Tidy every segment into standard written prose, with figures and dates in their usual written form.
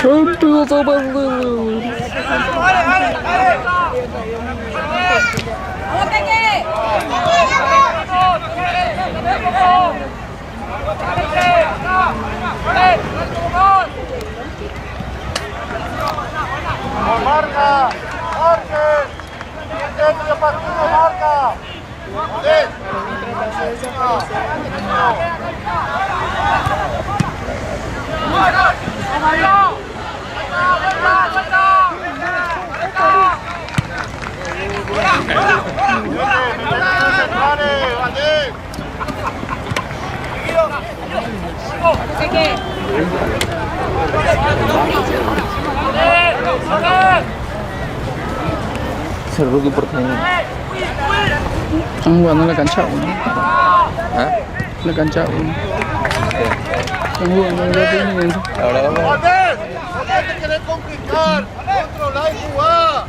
Canto Zabalero. Marca, Jorge, centro partido, marca. Se Rookie Porteño. Están jugando en la cancha 1. ¿Ah? La cancha 1. Están jugando en la Teniente. Ahora vamos. No te querés complicar, controlar y jugar.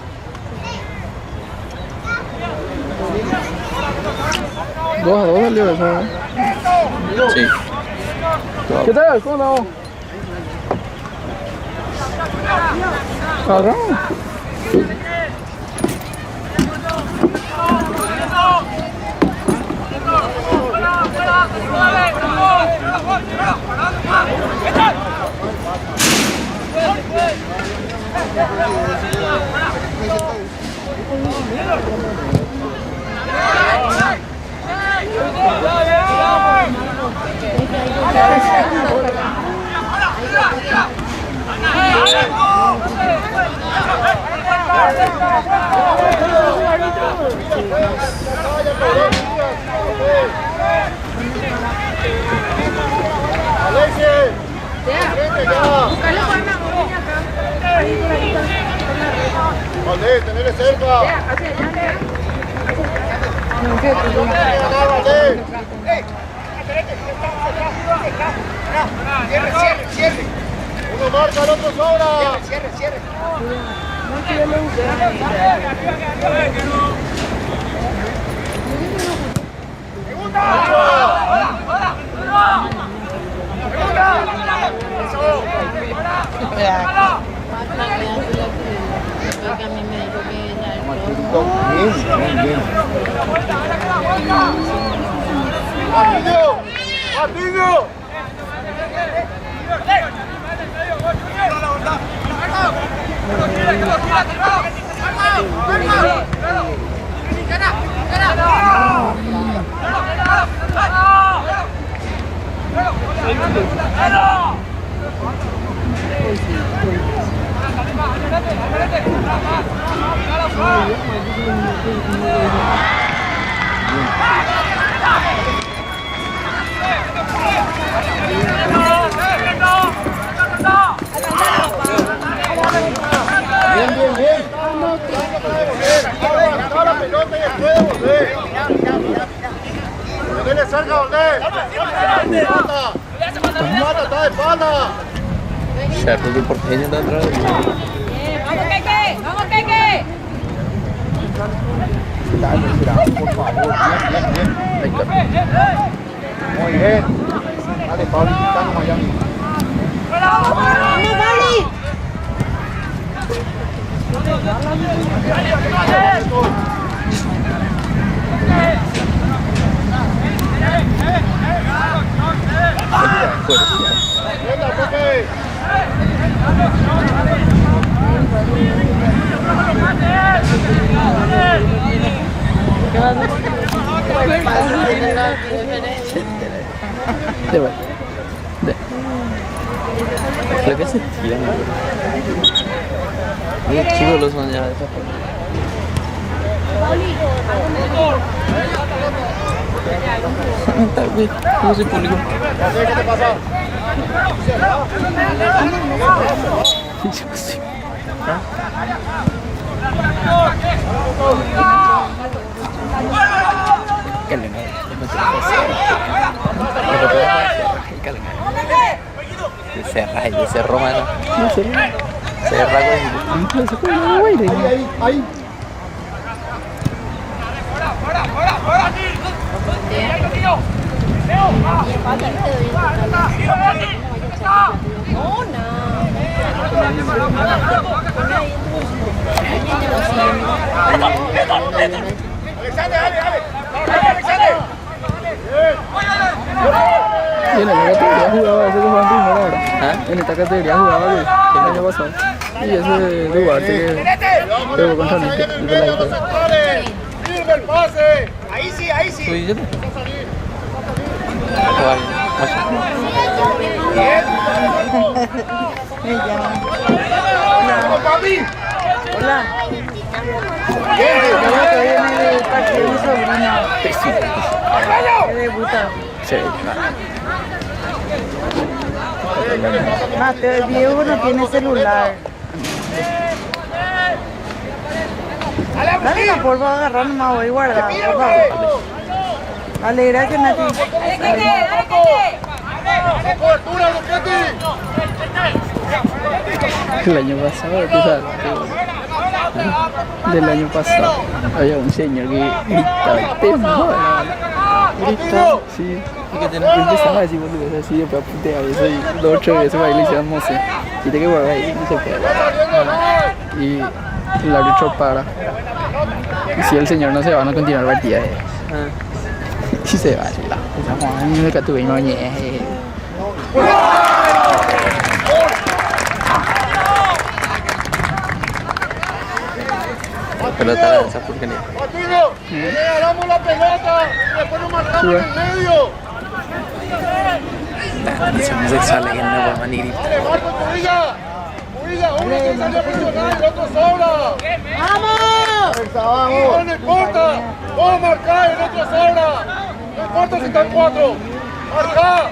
2-2 salió eso, ¿no? Sí. ¿Qué tal? ¿Cómo andamos? Agarramos. Vale, tenerle cerca. Cierre. Uno marca, el otro sobra. Cierre. Bien. Patiño. Bien. Ahora la pelota y puede volver. Tenerle cerca, volver. Está de espalda. Se Rookie Porteño está atrás. ¡Vamos, Keke! Por favor, bien. Muy bien. Dale, Pablo, quitando Miami. Venga, Coque. Creo que se tiran. Muy chicos los son ya de esta forma. Está bien, ¿cómo se público? ¿Qué te pasa? De cerro, mano. Cerra, Ahí. Y en esta categoría jugaba ese que fue en primera hora. ¿Ah? En esta categoría jugaba Luis, el año pasado. Y ese Duarte que pegó contra Luis, el peladito. ¡Sirve el pase! Ahí sí, ahí sí. Uy, yo te. ¡Vamos, papi! Hola. Yo estoy en el partido de mi sobrino. Que debuta. Sí, Mateo, el viejo no tiene celular. Dale, por favor, agarrar nomás, voy a guardar, por favor. Dale, gracias, Nati. ¡Cobertura, Duquetti! el año pasado, tú sabes, del año pasado, había un señor que gritaba, gritaba, sí, ¿Y qué tiene? y empezaba a decir boludo, así, después a putear eso, y 2 o 8 veces va y le decían, no sé, y te que guardar ahí, no se puede, y el árbitro para, y si el señor no se va, no continúa el partido, y se va, a mí me catuve y me bañé, Pelota la esa porquería. ¡Martino! ¡Le agarramos la pelota! ¡Y después nos marcamos en el medio! Se me sale que no va a venir. ¡Dale, Marco, Cubilla! ¡Cubilla! ¡Uno que salió a presionar y el otro sobra! ¡Vamos! ¡Hijo, no importa! ¡Vos marcá y el otro sobra! ¡No importa si están 4! ¡Marcá!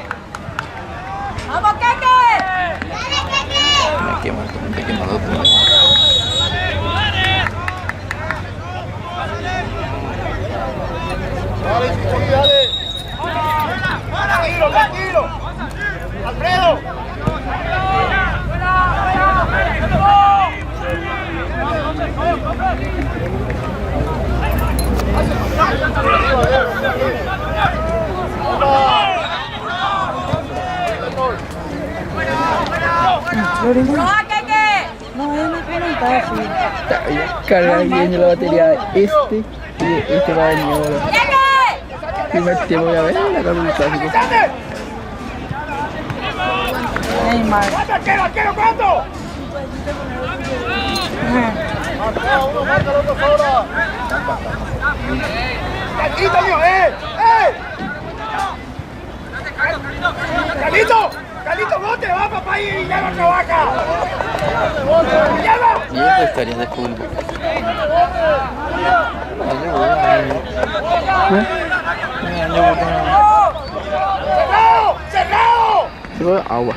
¡Vamos, Keke! Me quema dos. ¡Dale, Chichi, dale! ¡Tranquilo, tranquilo! ¡Alfredo! Lorena, ¡No, Keke! no, él me preguntaba así. carga bien la batería de este, y este va a venir ahora. ¡Keke! Primer tiempo voy a ver la carga del clásico. Neymar. ¡Quiero cuánto! Marca uno, marca el otro sobra. ¡Tranquilo, mío! ¡Calito! ¡Calito, bote! ¡Va, papá! ¡Y ya no trabaja! ¡Lleva! Y eso estaría de fútbol. ¡Cerrado! ¡Cerrado! Luego agua.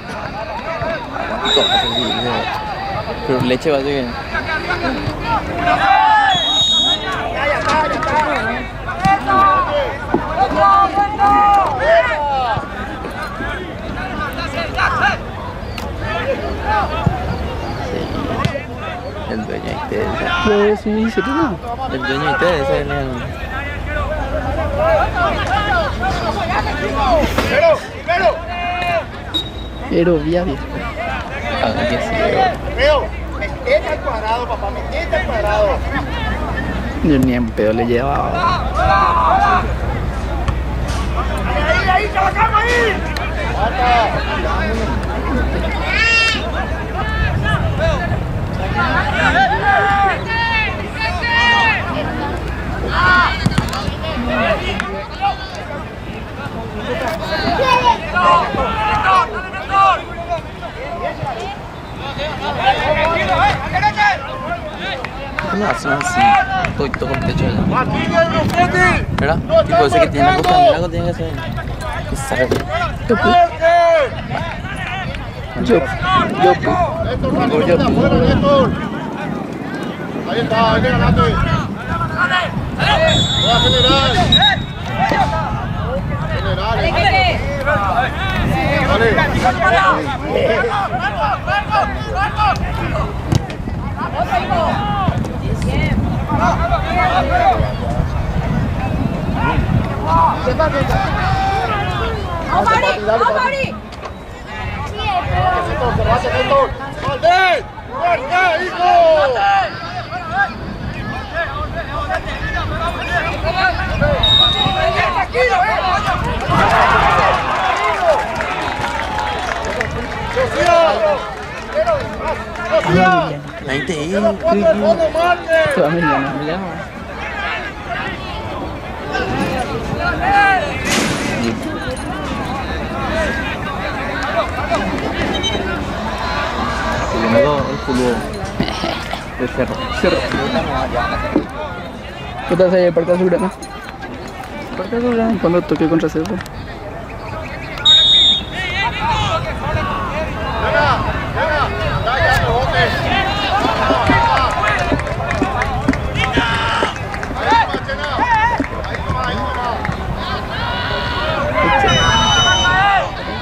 Pero leche va a ser. Ya está. El dueño de ustedes. Pues sí, se tuvo. El dueño de ustedes es el. Primero. Pero viable. Aquí sí. Veo. Metete al cuadrado, papá. Metete al cuadrado. Yo ni en pedo le llevaba. ¡Ahí! ¡Trabajamos ahí! No, hacen así. Estoy todo con el techo allá. ¡Martínez, Duquetti! ¿Verdad? Tipo ese que tiene la costa, mira lo tiene que hacer. Que sabe. ¡Fuerte! Yo. Néstor, Martínez, afuera, Néstor. Ahí está, ahí viene adelante. ¡Va, general! ¡Valdés! ¡Fuerte, hijo! Ahí te Que los cuatro de fondo marquen. Se va Emiliano. Luego el culo de cerro. ¿Qué tal se el Parque Azulgrana? Parque Azulgrana. Cuando toque contra Cerro. Ya, no botes.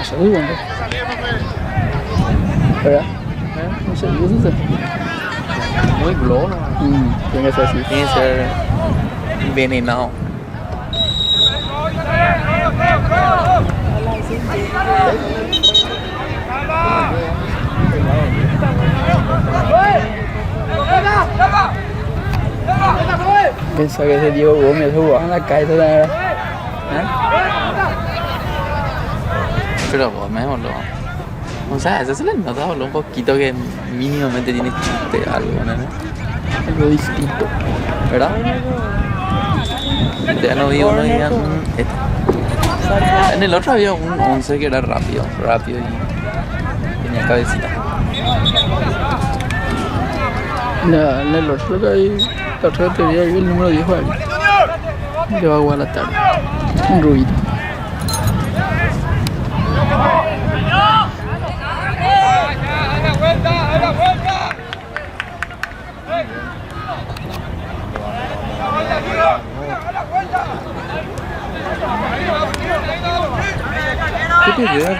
Está muy bueno. ¿Verdad? No sé, ¿qué es eso? Muy glow, ¿no? Tiene que ser así. Tiene que ser envenenado. Pensaba que ese Diego Gómez jugaba en la calle, la verdad. Pero Gómez, boludo. O sea, eso se le nota, boludo, un poquito que mínimamente tiene algo, ¿no? Algo distinto. ¿Verdad? Ya no vi uno y ya... En el otro había un 11 que era rápido y tenía cabecita. En el otro que hay, la otra teoría hay el número 10 ahí. Le va a jugar a la tarde. Un rubito. ¿Qué te lleva?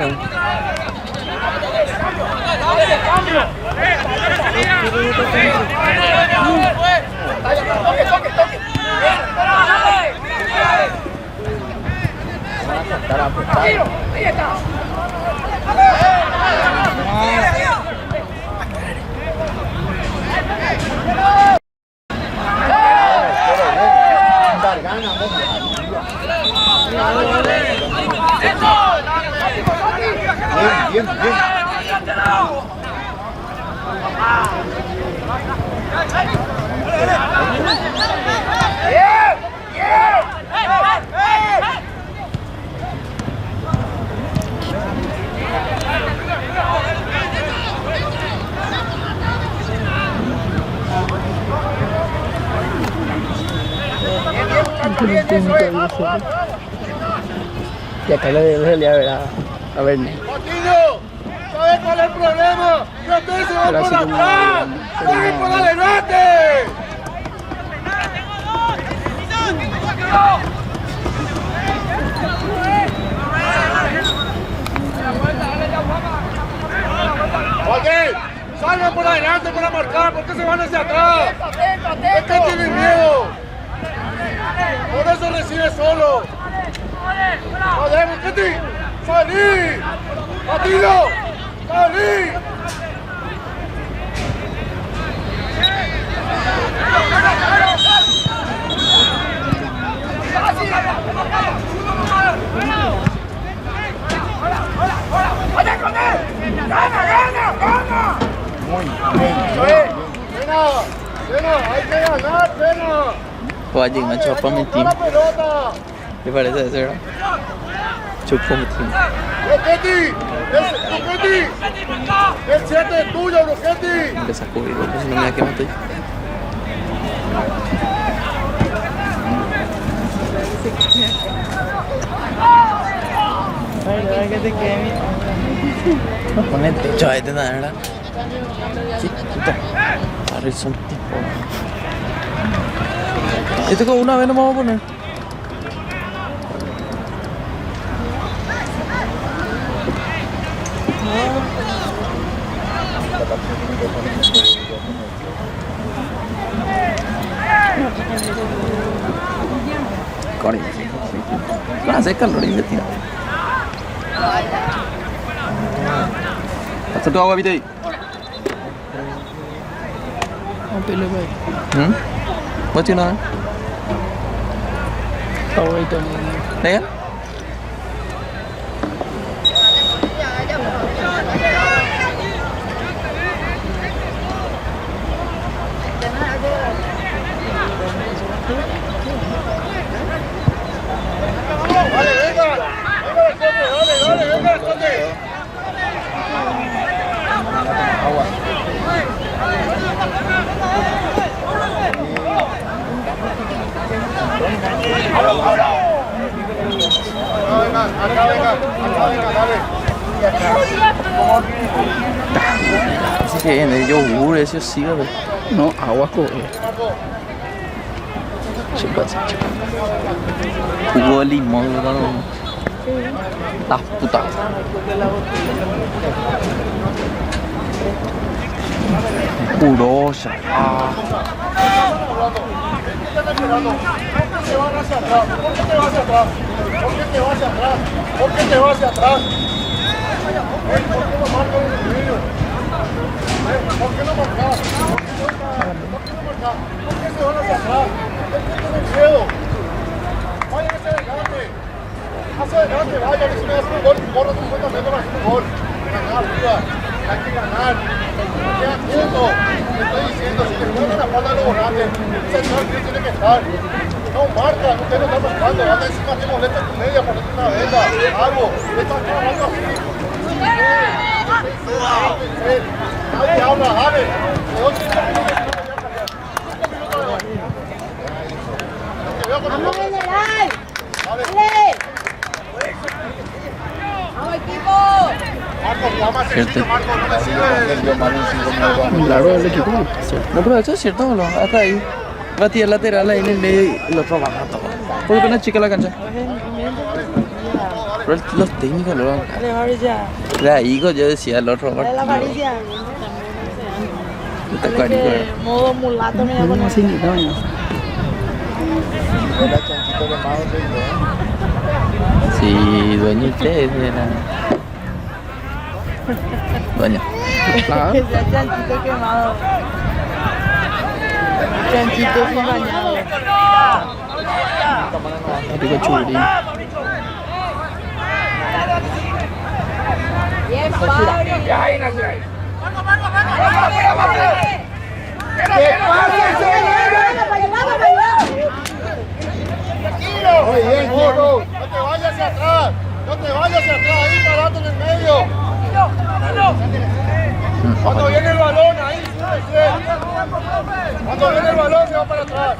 Bien. Y acá le debe salir a ver a Verne. Marquillo, ¿sabes cuál es el problema? Que ustedes se van Ahora por sí como atrás. pero ¡Jueguen no. por adelante! Joaquín, salgan por adelante para marcar, ¿por qué se van hacia atrás? ¿De qué tienen miedo? Por eso recibe solo. ¡Joder, Ketty! ¡Salí! ¡Atilo! ¡Salí! ¡Pena! ¡Hay que ganar, Pena! Oye, me chupó mi team. ¡La pelota! ¿Te parece eso, verdad? Chupó mi team. ¡Broquetti! ¡Broquetti! ¡El 7 es tuyo, Broquetti! Empieza a cubrir, porque si no me da que matar. Que te quede. Pon el techo a este, ¿verdad? Chiquita. Ahora son tipo. Esto con una vez lo vamos a poner. Corre. Hace calor y se tira. Pasa tu agua, Vite. Un pelo ahí. What's your name? Favorito. Nega? dale. Así que en el yogur, eso sí, ¿verdad? No, agua con Jugo de limón, ¿verdad? Las putas. Purosa. ¿Por qué te vas hacia atrás? ¿Por qué no marcas? ¿Por qué se van hacia atrás? ¿Por qué tienen miedo? Vayan hacia adelante. Hacia adelante, vayan. Y si me das un gol, corre 50 metros para hacer un gol. Ganar, arriba. Hay que ganar. Queda quieto. Te estoy diciendo, si te ponen la espalda de los volantes, ese señor tiene que estar. No marca, usted no está marcando. Anda encima, te molesta en tu media, ponete una venda, algo. Le están trabajando así. Nadie habla, dale. De 8 minutos que no voy a cambiar. 5 minutos de hoy. Te veo con el ¡Vamos, general! Dale. ¡Vamos, equipo! Marco, llama a Cecilio, Marco, no me sirve. Milagro del equipo, ¿cierto? No, pero eso es cierto, ¿no? Hasta ahí. Va a tirar lateral ahí en el medio y el otro baja todo. ¿Por qué no es chica la cancha? Pero los técnicos lo van a... Dale, amarilla. De ahí yo decía el otro. Dale la amarilla. Está Dale carico. que modo mulato me No, llamo. no, sí, ni doña. Sí, dueño usted era... Dueño. Claro. Que sea chanchito quemado. Chanchito sin bañado. Rico churín. Bien, Fabri. Muy bien, Diego. No te vayas hacia atrás. No te vayas hacia atrás. Ahí parate en el medio. Cuando viene el balón, ahí súbese. Cuando viene el balón, se va para atrás.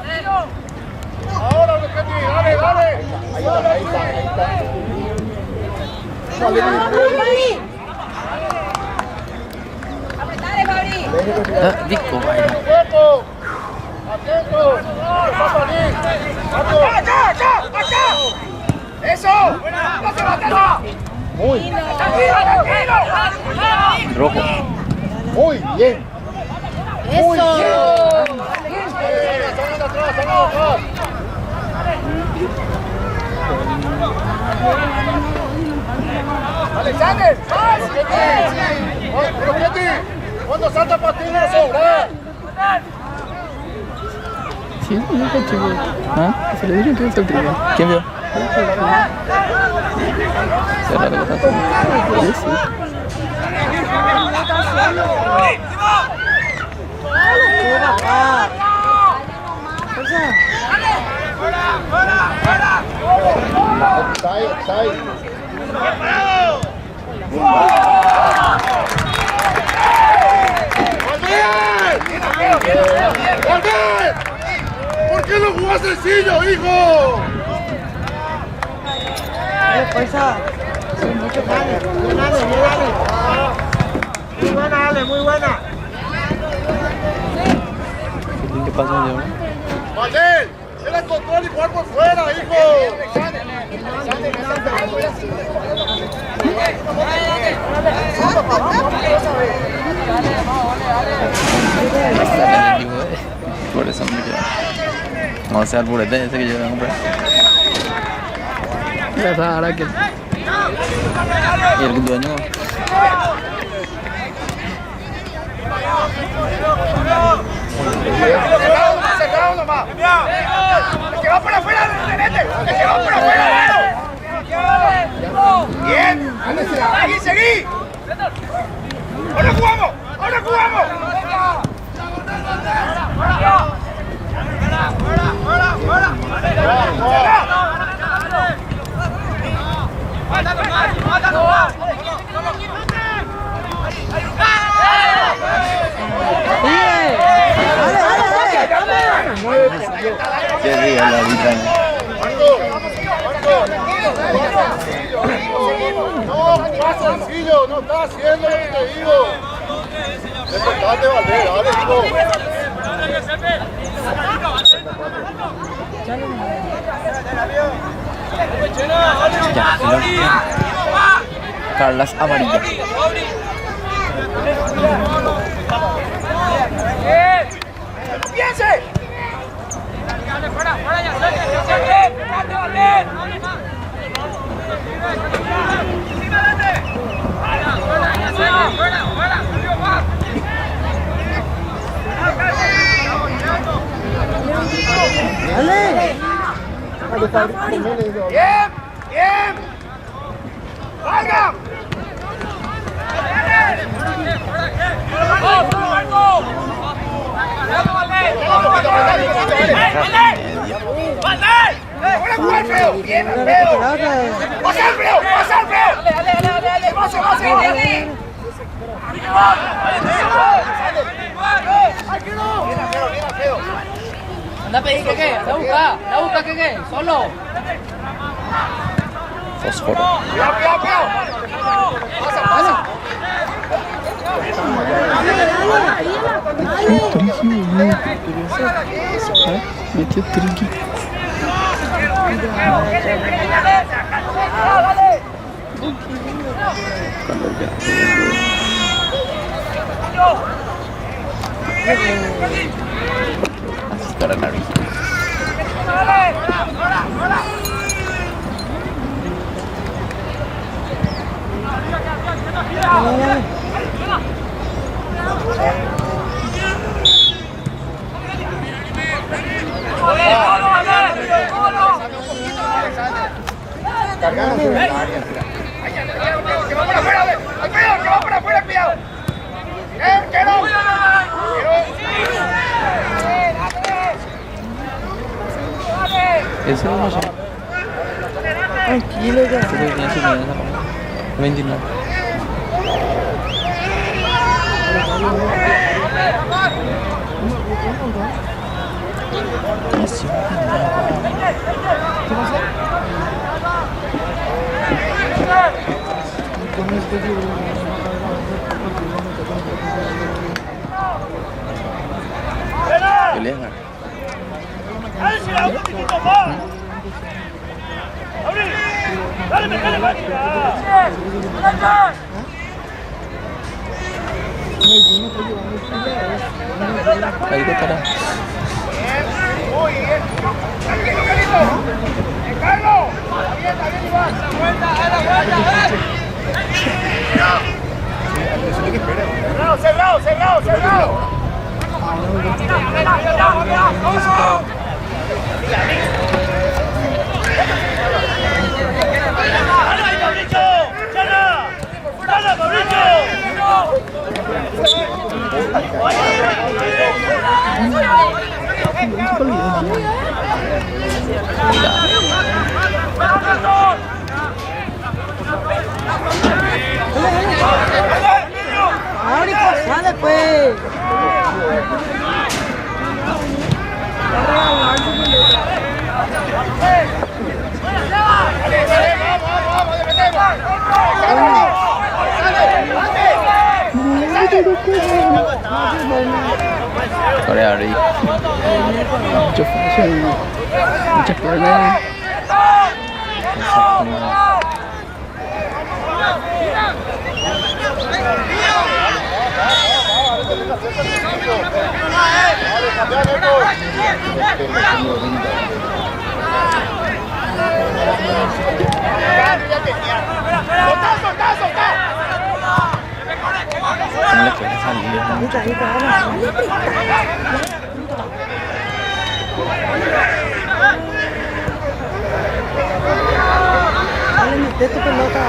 Ahora, Roquetti, dale, dale. Dale, Fabri. Disco, Atento. Atento. Va a salir. ¡Acá! ¡Eso! ¡No te bajas! Muy rojo. Muy bien. Muy Eso. bien. Están atrás. Alexander. Roquetti. Cuando salta para ti no sobra. Sí, no fue chico. ¿Ah? Se le dijeron que es el primero. ¿Quién vio? Se la pelota. Sí, sí. Sai. ¡Guardián! ¿Por qué no jugás sencillo, hijo? Fuerza. Muy buena, Ale, muy buena. ¿Qué pasa, yo? Valdel, era el control y jugar por fuera, hijo. Por eso me quedo. Vamos a hacer el burete ese que yo voy a comprar. Ya está, ahora que. Y el dueño. Cerrado nomás. El que va por afuera, vete. El que va por afuera, bien. Ahí, seguí. Ahora jugamos. Qué día la vida. sencillo, no está haciendo lo que te digo. Despertate, Valdés, dale, hijo. Ya, Carlas amarilla. ¡Piense! ¡Bien! ¡Bien! ¡Salga! ¡Bien, feo! ¡Pasa el feo! ¡Pasa el feo! ¡Dale! ¡Pase! Anda a pedir que qué, anda a buscar que qué, solo. Fósforo. ¡Cuidado! ¡Pasa! Metió triqui. Para la nariz. ¡Que va por afuera! ¡Que va por afuera! ¡Cuidado! ¡Que no! Eso no sé. Tranquilo ya. Creo que tiene su medida. 29. Pelea. Ahí te estará. Muy bien. Tranquilo, Carlos. Está bien, Iván. Cerrado. Ahorita sale pues. Corea ahí. Mucho fashion, muchas piernas. No le quiere salir. Dale, mete tu pelota.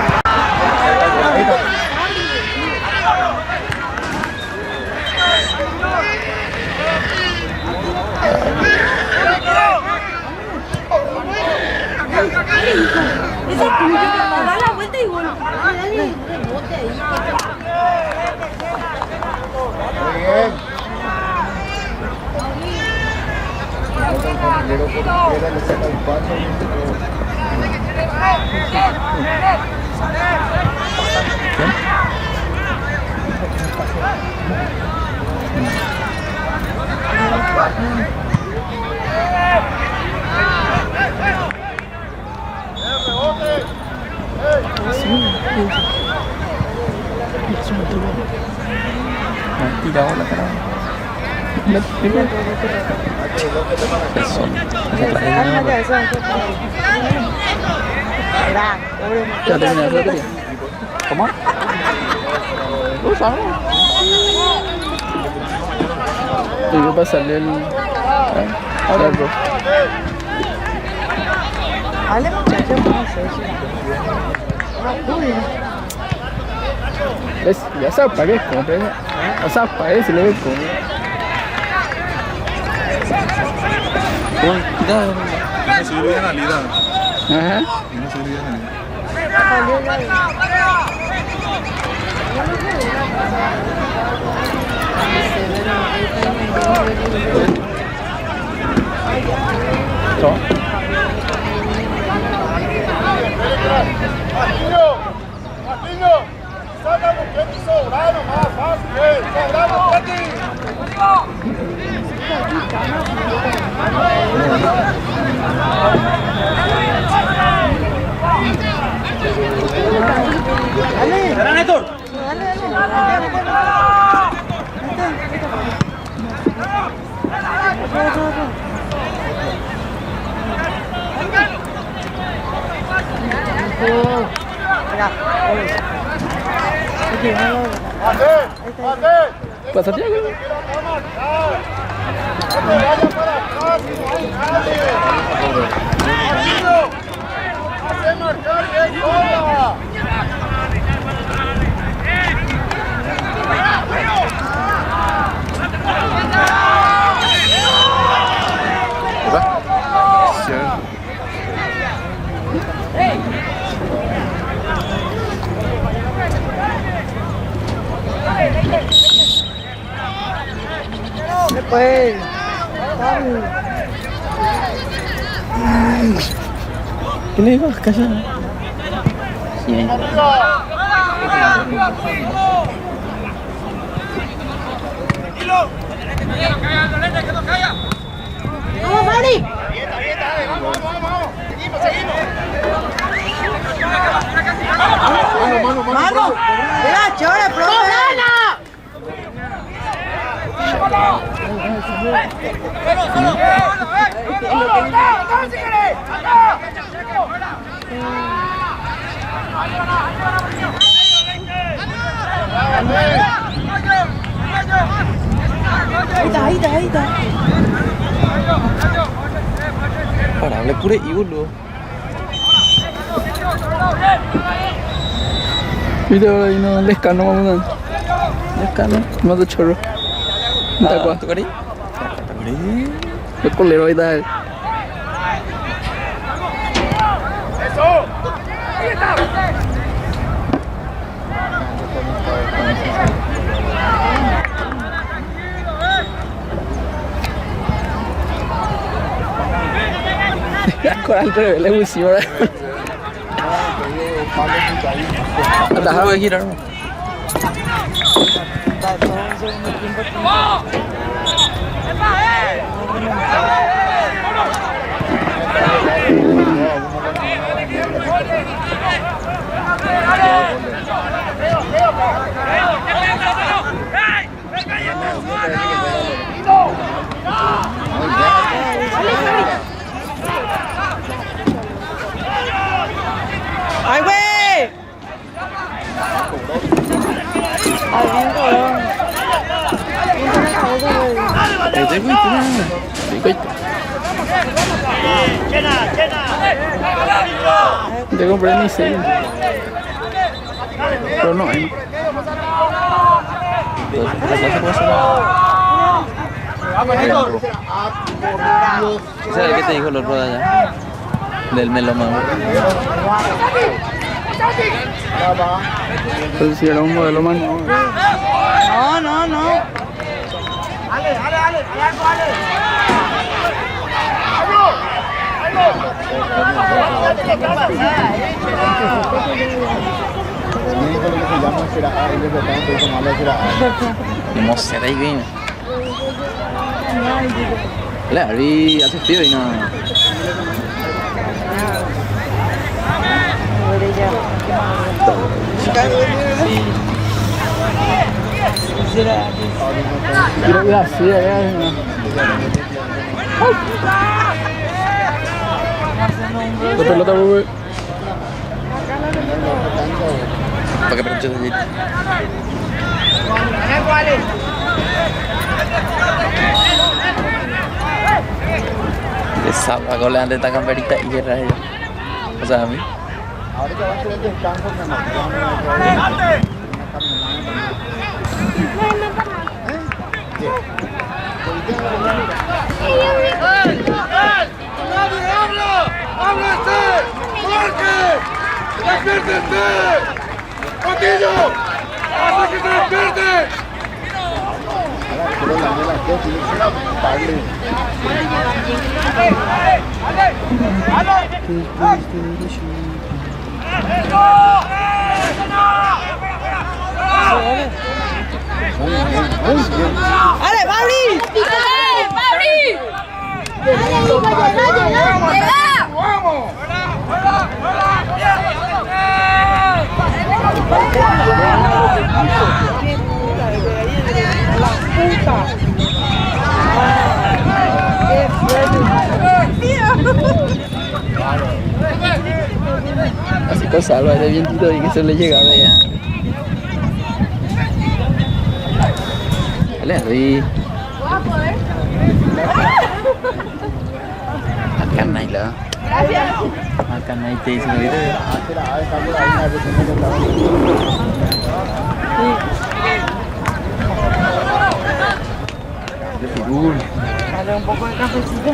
Esa tuya, da la vuelta y bueno. Dale rebote ahí. Muy bien. Tirado la cara. Cálmate, eso. Mira, Ya terminé la batería. ¿Cómo? Tengo que pasarle el... Ahora el rojo. Dale, muchacho, no sé. ¿Ves? Ya sabes para qué compre. Ya sabes para qué si le ves compre. Cuidado. No sirve de nada. Ajá. No sirve de nada. Toma. Marquinho, saca no que te sobrar nomás, fácil, sobrar no que te. Pasa Tiago. No te vayas para atrás, no hay nadie. Marquinho, hace marcar bien sola. Después. ¿Qué le digo? Calla. Sí. ¡Vamos, Mari! ¡Vamos! ¡Mira, chore, profe! Ahí está. Para hablar pura y boludo. Viste ahora ahí no lescano vamos a lescano, más de chorro. ¿Está cuál? ¿Tu cariño? El colero ahí está. Con al revés, le pusimos. Hasta puede girar. ¡Ay, güey! ¡Ay, bien, cabrón! Te compré mi sello. Pero no hay. ¿Sabes qué te dijo el otro de allá? Del melómano. Pues si era un modelo más nuevo. No. No sé, de ahí viene. Le abrí asistido y no. Gracias, la pelota, güey. ¿Para qué preguntas allí? De sábado con la de esta camperita y qué rayos. O sea, a mí. Ahorita va a ser el descanso, mi amor. ¡Nadie habla! ¡Háblese! ¡Jorge! ¡Despiértense! ¡Patillo! ¡Hace que se despierten! ¡Ale, Pabli! ¡Vamos! Así con salva ese vientito y que se le llega a ver. Dale, ahí. Acá no hay la. Acá no hay te dice que Dale un poco de cafecito.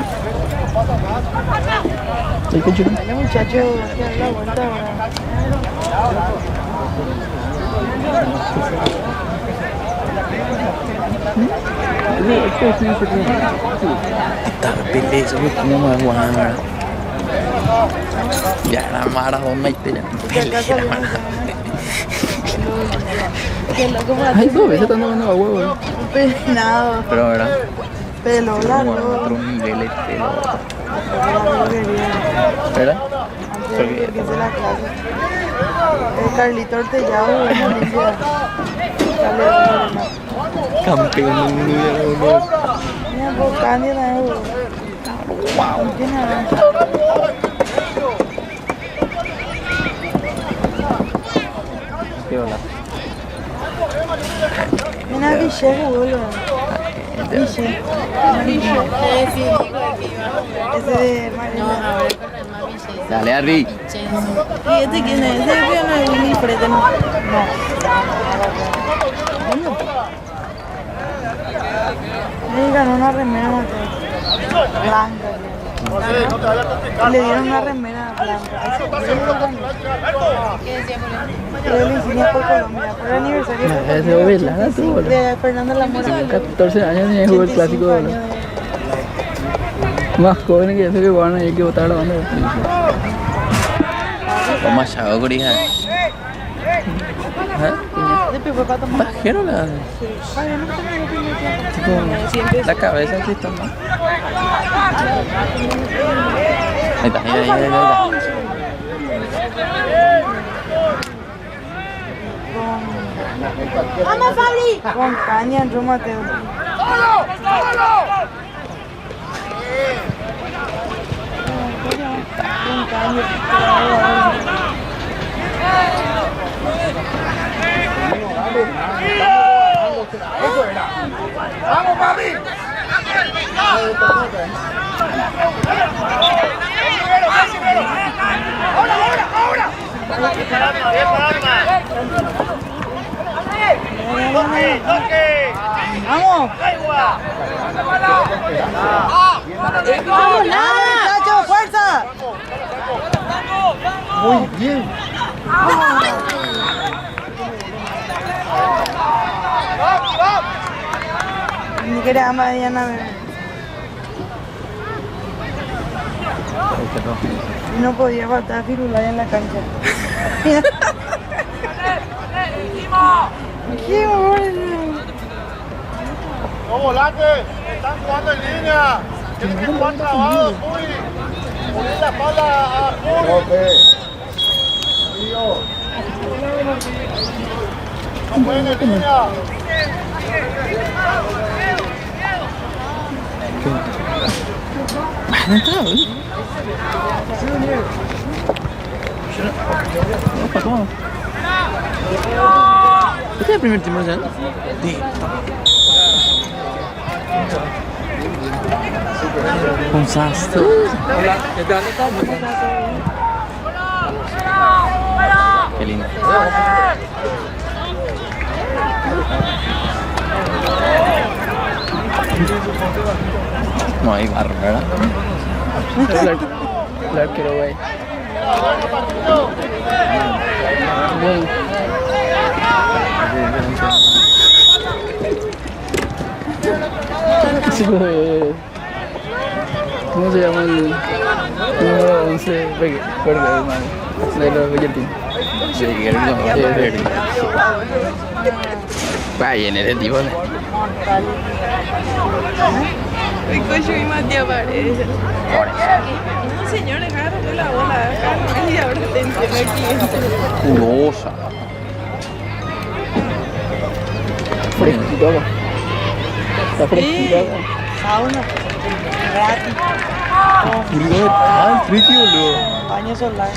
¿Hay que chupar? Dale, muchacho, que da la vuelta ahora. Está pelezo, como me aguanta. Ya la maratona y te la Ay, dos veces están dando a huevo. Peinado, pero verdad, pelo como largo. otro nivel este, ¿no? Antes ¿Verdad? de que empiece la clase. El Carlito Ortellado, Alicia. Campeón del mundo de la honor. Mira, por Candy la Euro. No tiene nada. ¿Qué hola? Mira, Michelle, boludo. Michelle. Ese de Marina. Dale, Harry. ¿Y este quién es? Ese que no es Winifred, no. Me ganó una remera blanca. Le dieron una remera blanca. Pero le hicimos por Colombia, por el aniversario. Ese es velada, tú, boludo. De Fernando Lamora. 14 años y jugó el clásico, boludo. Más jóvenes que eso que jugaron y hay que votar la banda. Vamos a chavo, corija. Después fue para tomar. Bajero la. Tipo, la cabeza así está mal. Ahí está, ahí está. ¡Vamos, Fabri! Con caña en Mateo. Con caña. ¡Eso era! ¡Vamos, papi! ¡Ahora! ¡Vamos! ¡Vamos, muchachos! ¡Fuerza! Muy bien. Ni quería Mariana. No podía faltar Firulay en la cancha. ¡Qué bueno! ¡No volantes! ¡Están jugando en línea! ¡Tienen que jugar trabados, Puy! ¡Poner la espalda a Puy! ¡No jueguen en línea! No está, güey. ¿Este es el primer tiempo ya? Sí. Un sastre. Qué lindo. No hay barro, ¿verdad? El arquero, güey. Güey. Sí, güey. ¿Cómo se llama el número 11? Verde, hermano. De los Belletín. Vaya, en ese tipo, ¿no? Rico y Matías Paredes. No, señores, agárrate la bola acá. Y ahora te entiendo aquí. Curosa. Fresquito, ¿no? Está fresquito, ¿no? Sauna. Gratis. Frío, ah, frío, boludo. Baño solar.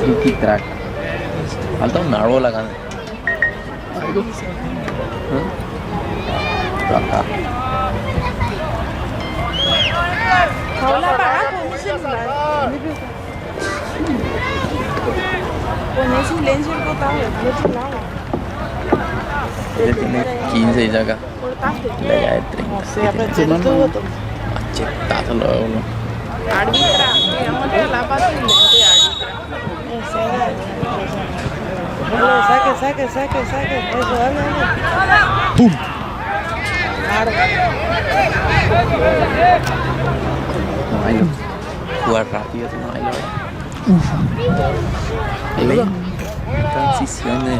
Friki track. Falta un árbol acá. Algo. Acá. Paola, apaga con un celular. Poné silencio el botado del otro lado. Él tiene 15 ya acá. Cortaste. La ya de 30. No sé, apreté tu botón. Machetazo lo veo, boludo. Árbitra. Digamos que la patrulla de árbitra. Saque. Eso, dale. ¡Pum! No hay lo. Jugar rápido, no hay lo. Ahí ven. Transición de.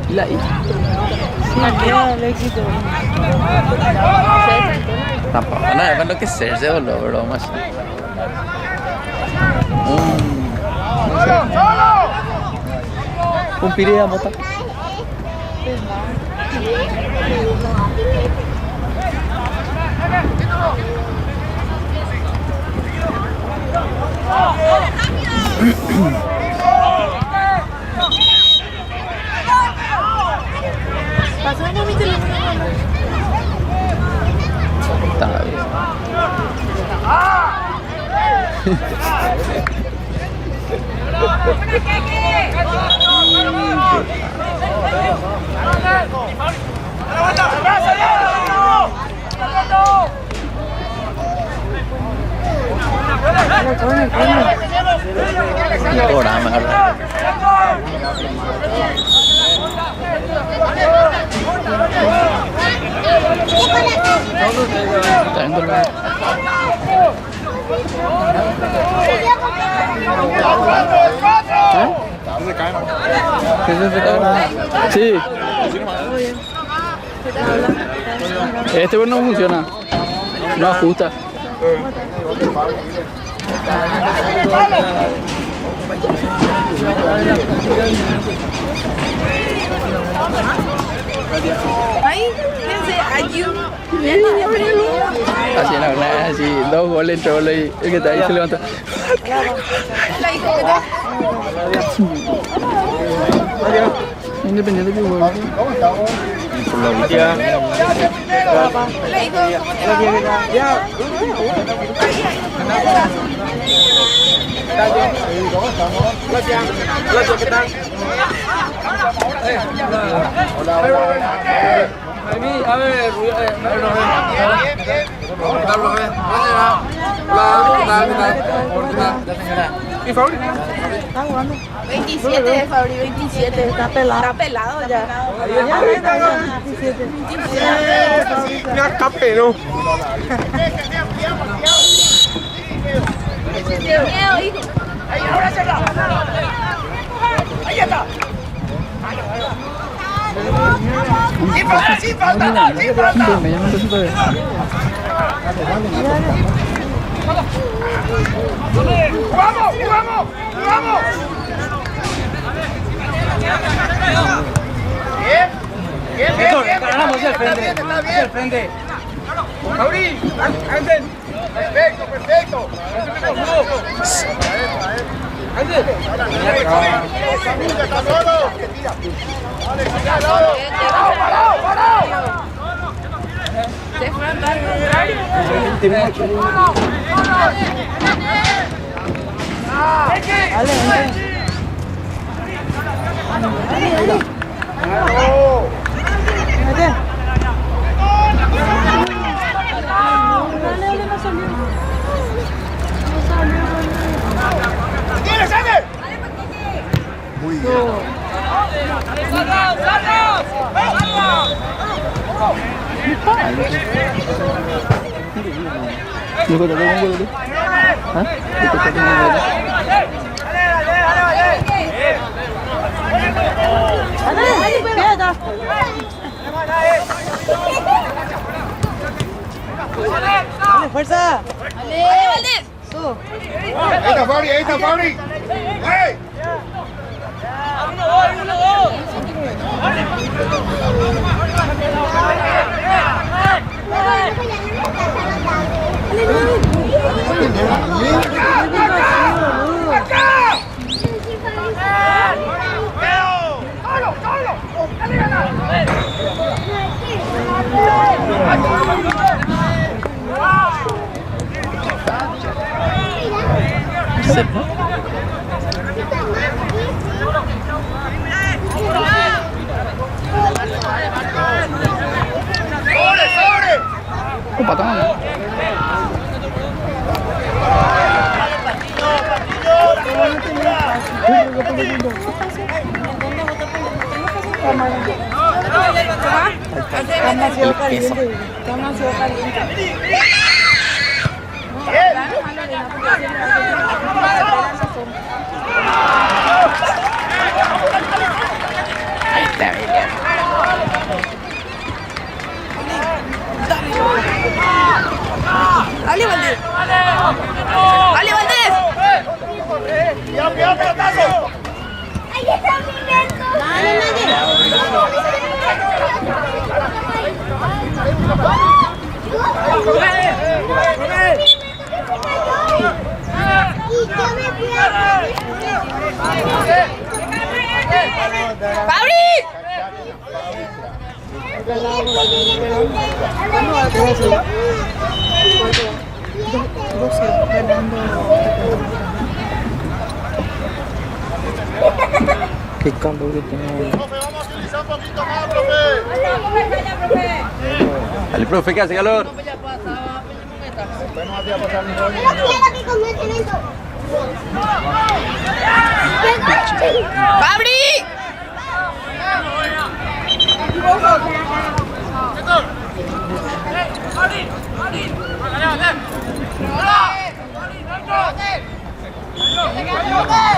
Y la I. Sí, mira el éxito. Tampoco, no es lo que hacerse, boludo, bro, más. Un pire de mota. Pasando mi teléfono. Está bien. Programa, ¿verdad? Está viendo la... ¿Qué es ese cabrón? Sí. Este no funciona. No ajusta. Ay, fíjense, ayuno. Así en la jornada, así, 2 goles entró y el que está ahí se levanta. Independiente que vuelva. A ver, ¿y Fabri? Está jugando. 27 de Fabri, 27. Está pelado. Está pelado ya. Ya está 17. Me escapé, ¿no? Miedo, hijo. Me llaman cosita de... ¡Jugamos! Bien. Ganamos hacia el frente. Hacia el frente. Fabri, Ángel. Perfecto. ¡Está solo! ¡Parado! Se fue al contrario. ¡Tienes, Ángel! Luego te tengo un gol. ¿Ah? Luego te tengo un gol. Dale, fuerza. Dale, Valdés. Ahí está Fabri. ¡Hey! Patán. Está demasiado caliente. Está demasiado caliente. Ahí está, Emiliano. Dale, Valdés. Dale, Valdés. ¡Ya, pelotazo! Ahí está mi Beto. Dale, ¡Fabri! Qué calor que tengo. Profe, vamos a utilizar un poquito más, profe. Dale, profe, que hace calor. Después no hacía pasar ni gol. ¡Fabri!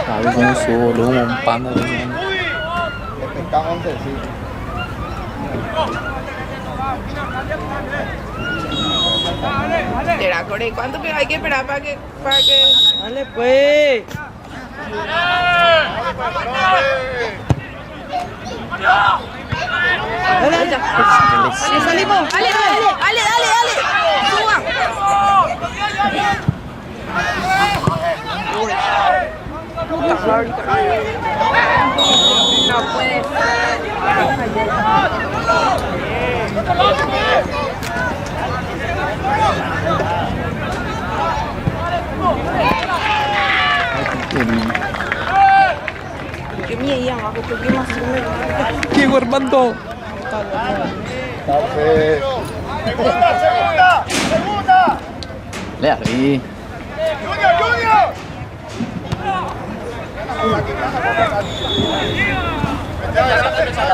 A ver cómo subo, luego un panda. Está 11, sí. Será, Core, ¿cuánto hay que esperar para que... Dale, pues. Dale, salimos. Dale. Suban. No puede Qué miedo, qué más. Diego Armando. Segunda. Le arriba. Junior.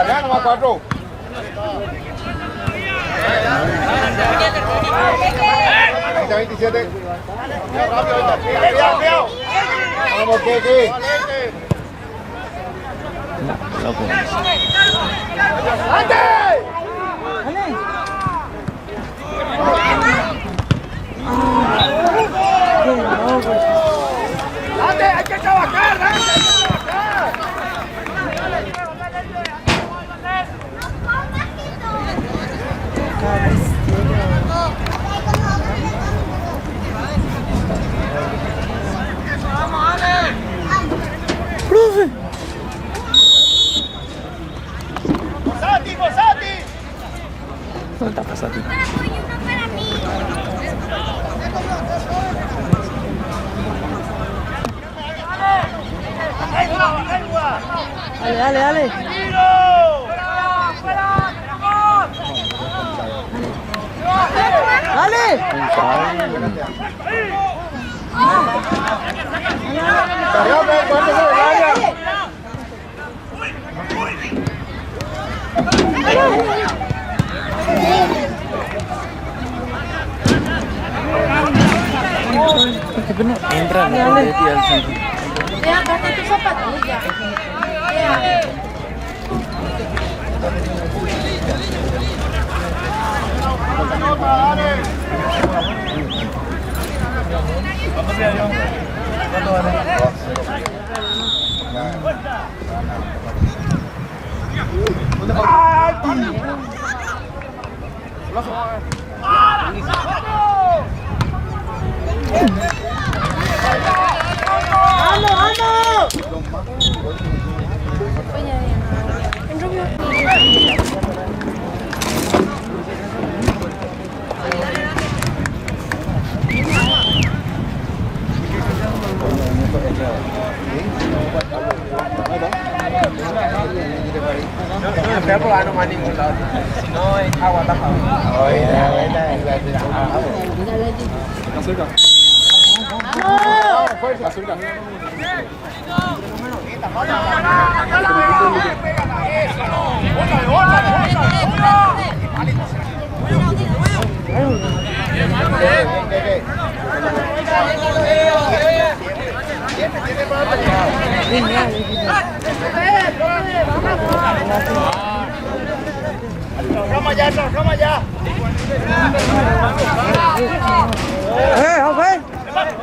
Ya, nomás 4. Ahí 27. Vamos, ¿qué? Loco. ¡Ande! ¡Hay que trabajar! ¡Profe! ¡Posati! ¿Dónde está Posati? Dale. ¿Por qué no entra? No puede tirar al centro. Deja acá tu zapatilla. Trabajamos ya.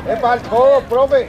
Es para el codo, profe.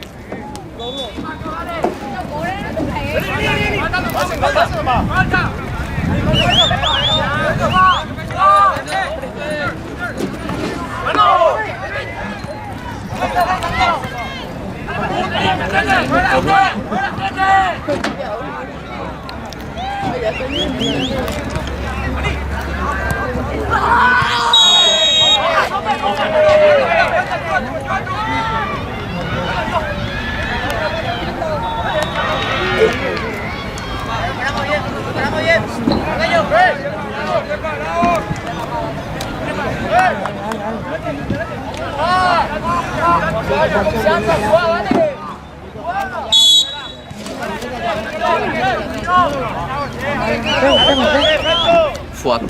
Fuat.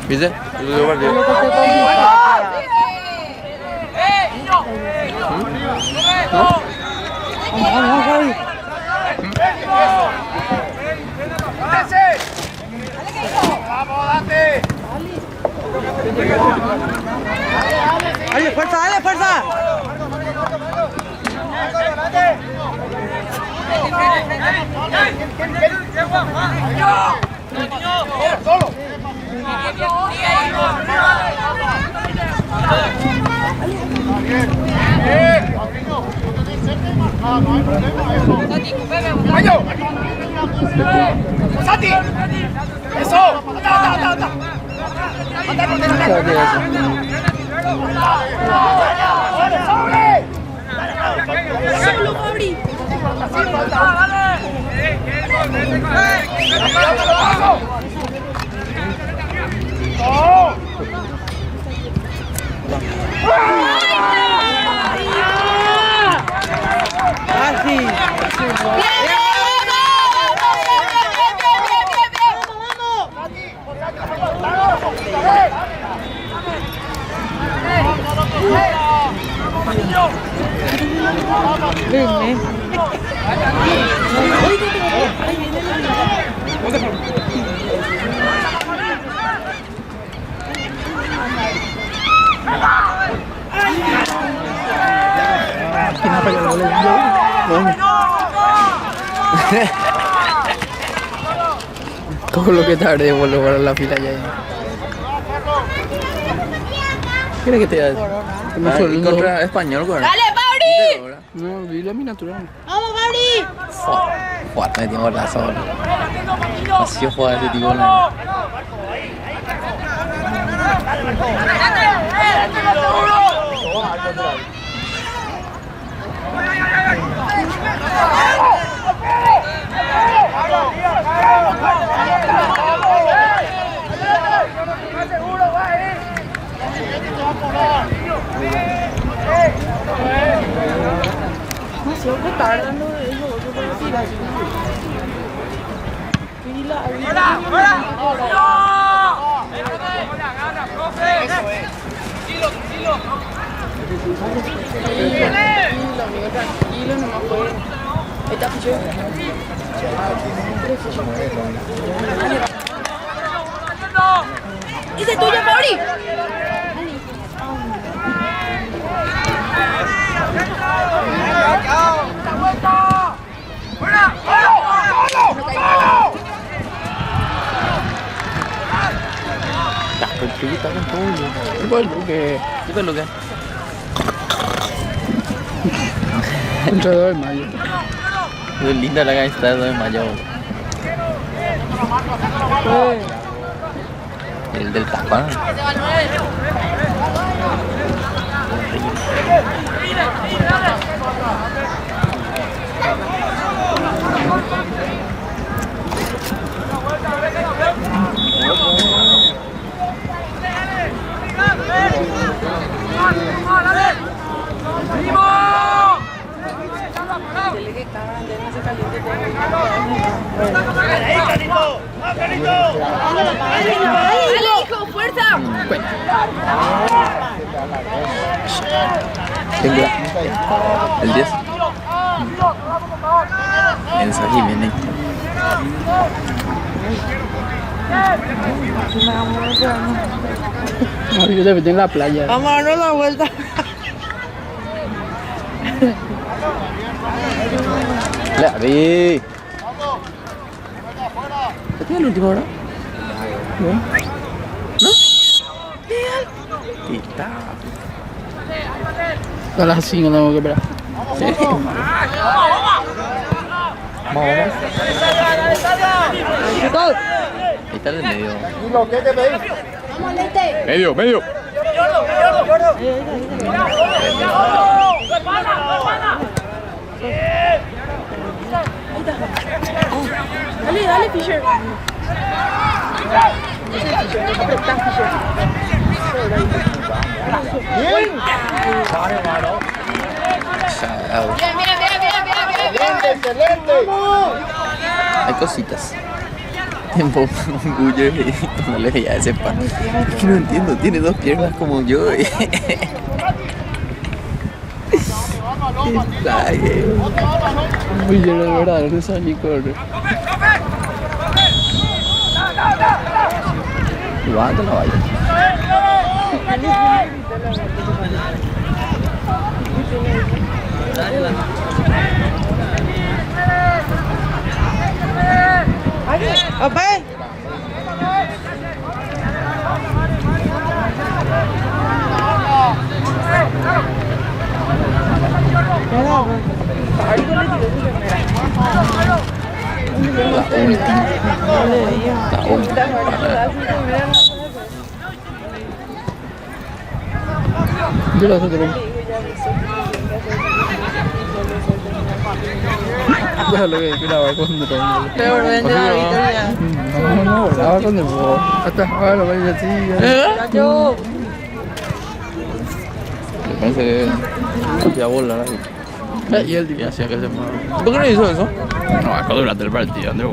¿Viste? Lo guardé. Vamos, date. Dale, fuerza. Solo. ¡Sati! ¡Eso! ¡Ata! Solo, Fabri. ¿Quién ha pegado el gol? Todo lo que tarde vuelvo para la fila ya. ¿Qué era que te iba a decir? Y contra español, güey. ¡Dale, Pauri! No, vi la mina natural. ¡Vamos, Pauri! Fuá, me metimos la sola. Así yo jugaba ese tipo, ¿no? ¡Ese es tuyo, Pauri! Está con todo. Bueno, que ¿Qué es lo que? contra 2 de mayo. Es linda la camiseta de 2 de mayo. El del Tapa. ¡Dale, hijo! ¡Fuerza! Tengo el 10. Mensaje viene. No, yo te metí en la playa. Vamos a darnos la vuelta. La vi. ¿Qué tiene el último ahora? ¿No? ¿No? Está. A las 5 tengo que esperar. Sí. Vamos. Ahí está el medio. ¿Qué te pedís? Vamos, Leite. Medio, medio. Dale, dale, Fisher. Chao. Bien, bien, bien, bien, bien, bien. ¡Excelente! Hay cositas. Tiempo orgullo y no le veía ese pan. Es que no entiendo, tiene 2 piernas como yo. Está bien. Uy, yo de verdad no sé ni correr. Levanta la valla. ¡Opa! La última. Yo lo sé, Ya lo que graba con Dron. Peor vende la victoria. No, graba con Dron. Hasta ahora vaya así. Yo. Me parece que hacía bola. Y él Y hacía que se mueva. ¿Por qué no hizo eso? no, acá durante el partido, Andrés.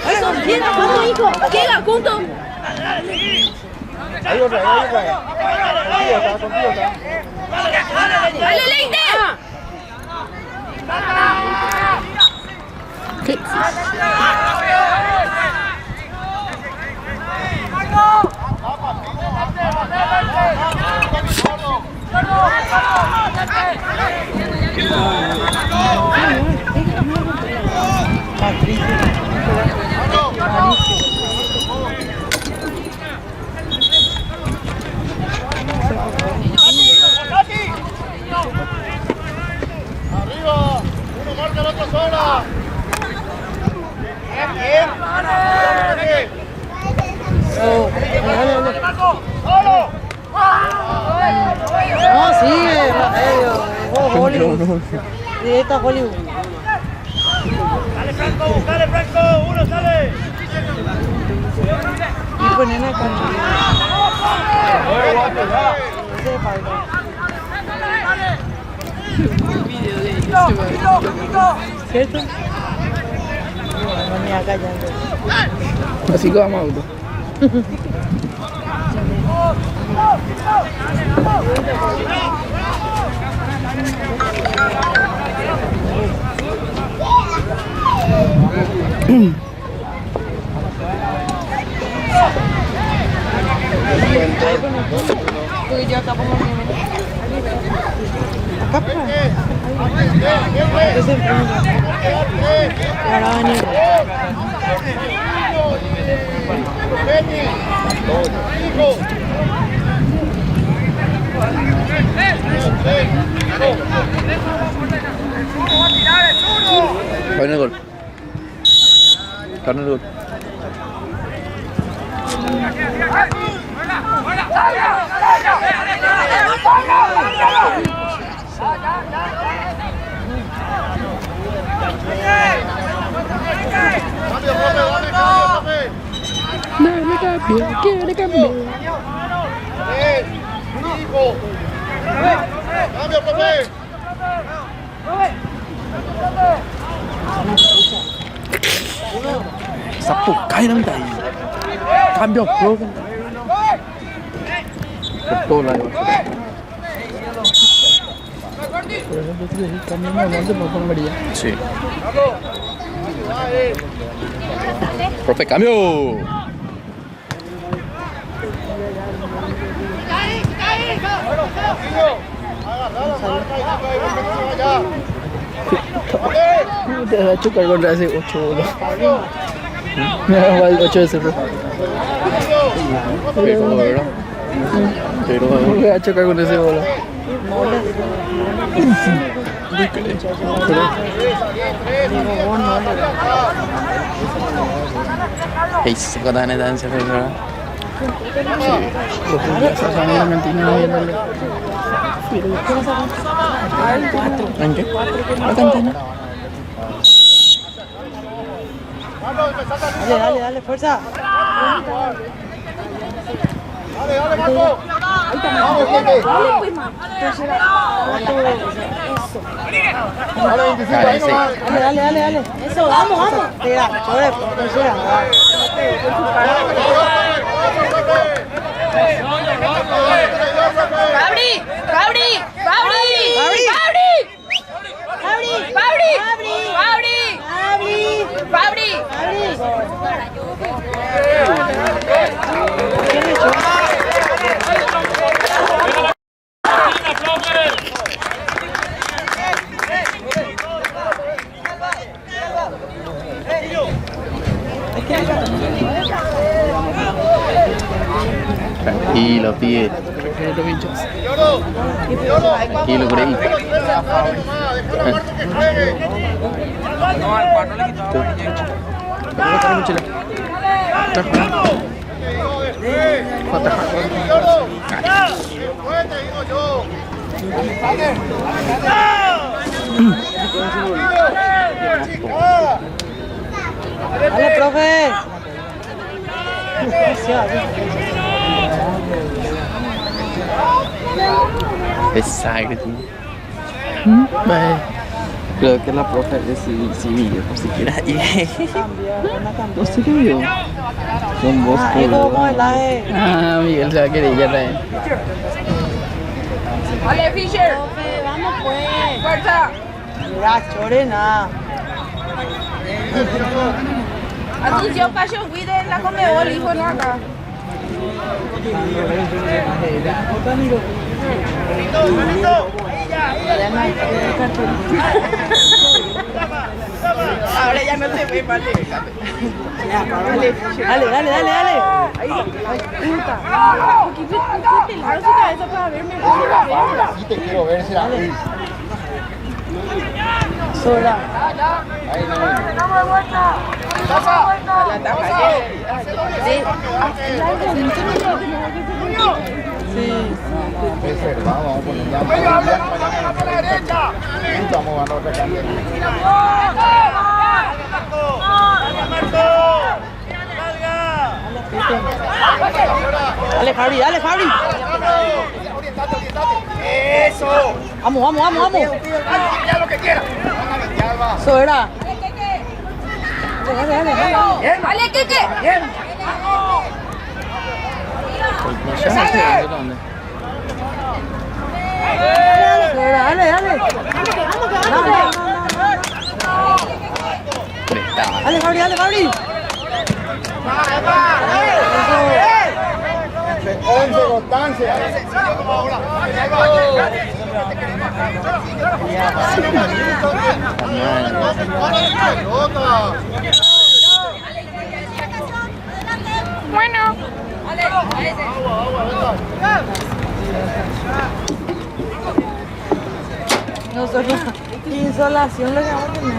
Eso, bien, vamos, hijo. Llega, junto. Dale, Leite. ¿Qué? Arriba, uno marca la otra sola. ¡Solo! No, sigue, Hollywood. Directo a Hollywood. Dale Franco, uno sale. Y ponen acá. ¿Cierto? No me haga ya. Así que vamos a auto. Porque yo acá pongo mi acá para. Ahora va a venir. Gana el gol. Gana el gol. Dale, cambio, quiere cambiar. Hijo. Cambio, profe. Sắp phục cái lắm thầy. Cambio, bro. Todo la Sí. Profe, cambio. Te va a chocar contra ese 8 bolos. Me va a jugar el 8 de ese, bro. Pero, ¿verdad? Pero, Me va a chocar con ese bolo. hey, se corta en danza, ¿verdad? ¿En qué? La cantina. Dale, fuerza. Dale, Marco. Vamos, gente. Dale, 25, ahí nomás. Dale. Eso, vamos. Mira, sobre, tercera. Tranquilo, pibe. Los hinchas. Tranquilo, por ahí. Dale, profe. Es sangre, tío. Vale. Creo que la profe sí vio, por siquiera. No sé qué vio. Con vos, Ah, Miguel se va a querer ya traer. Vale, Fisher. Profe, vamos pues. Fuerza. Mira, chorena. Atención, Passion Week en la Conmebol, hijo, no acá. Ahora ya no se ve mal. Dale. Ahí. Puta. ¿Qué pelado su cabeza para verme? Sí te quiero ver, será. Sola. Vamos a poner ya. A la derecha. Vamos a ganar otra candela. Dale, Fabri. Eso. Vamos. Ya lo que quieras. Eso era. Dale, Keke. No sé dónde. Dale. Dale, Fabri. Once constancia. Bueno. Nosotros, insolación lo que vamos a tener.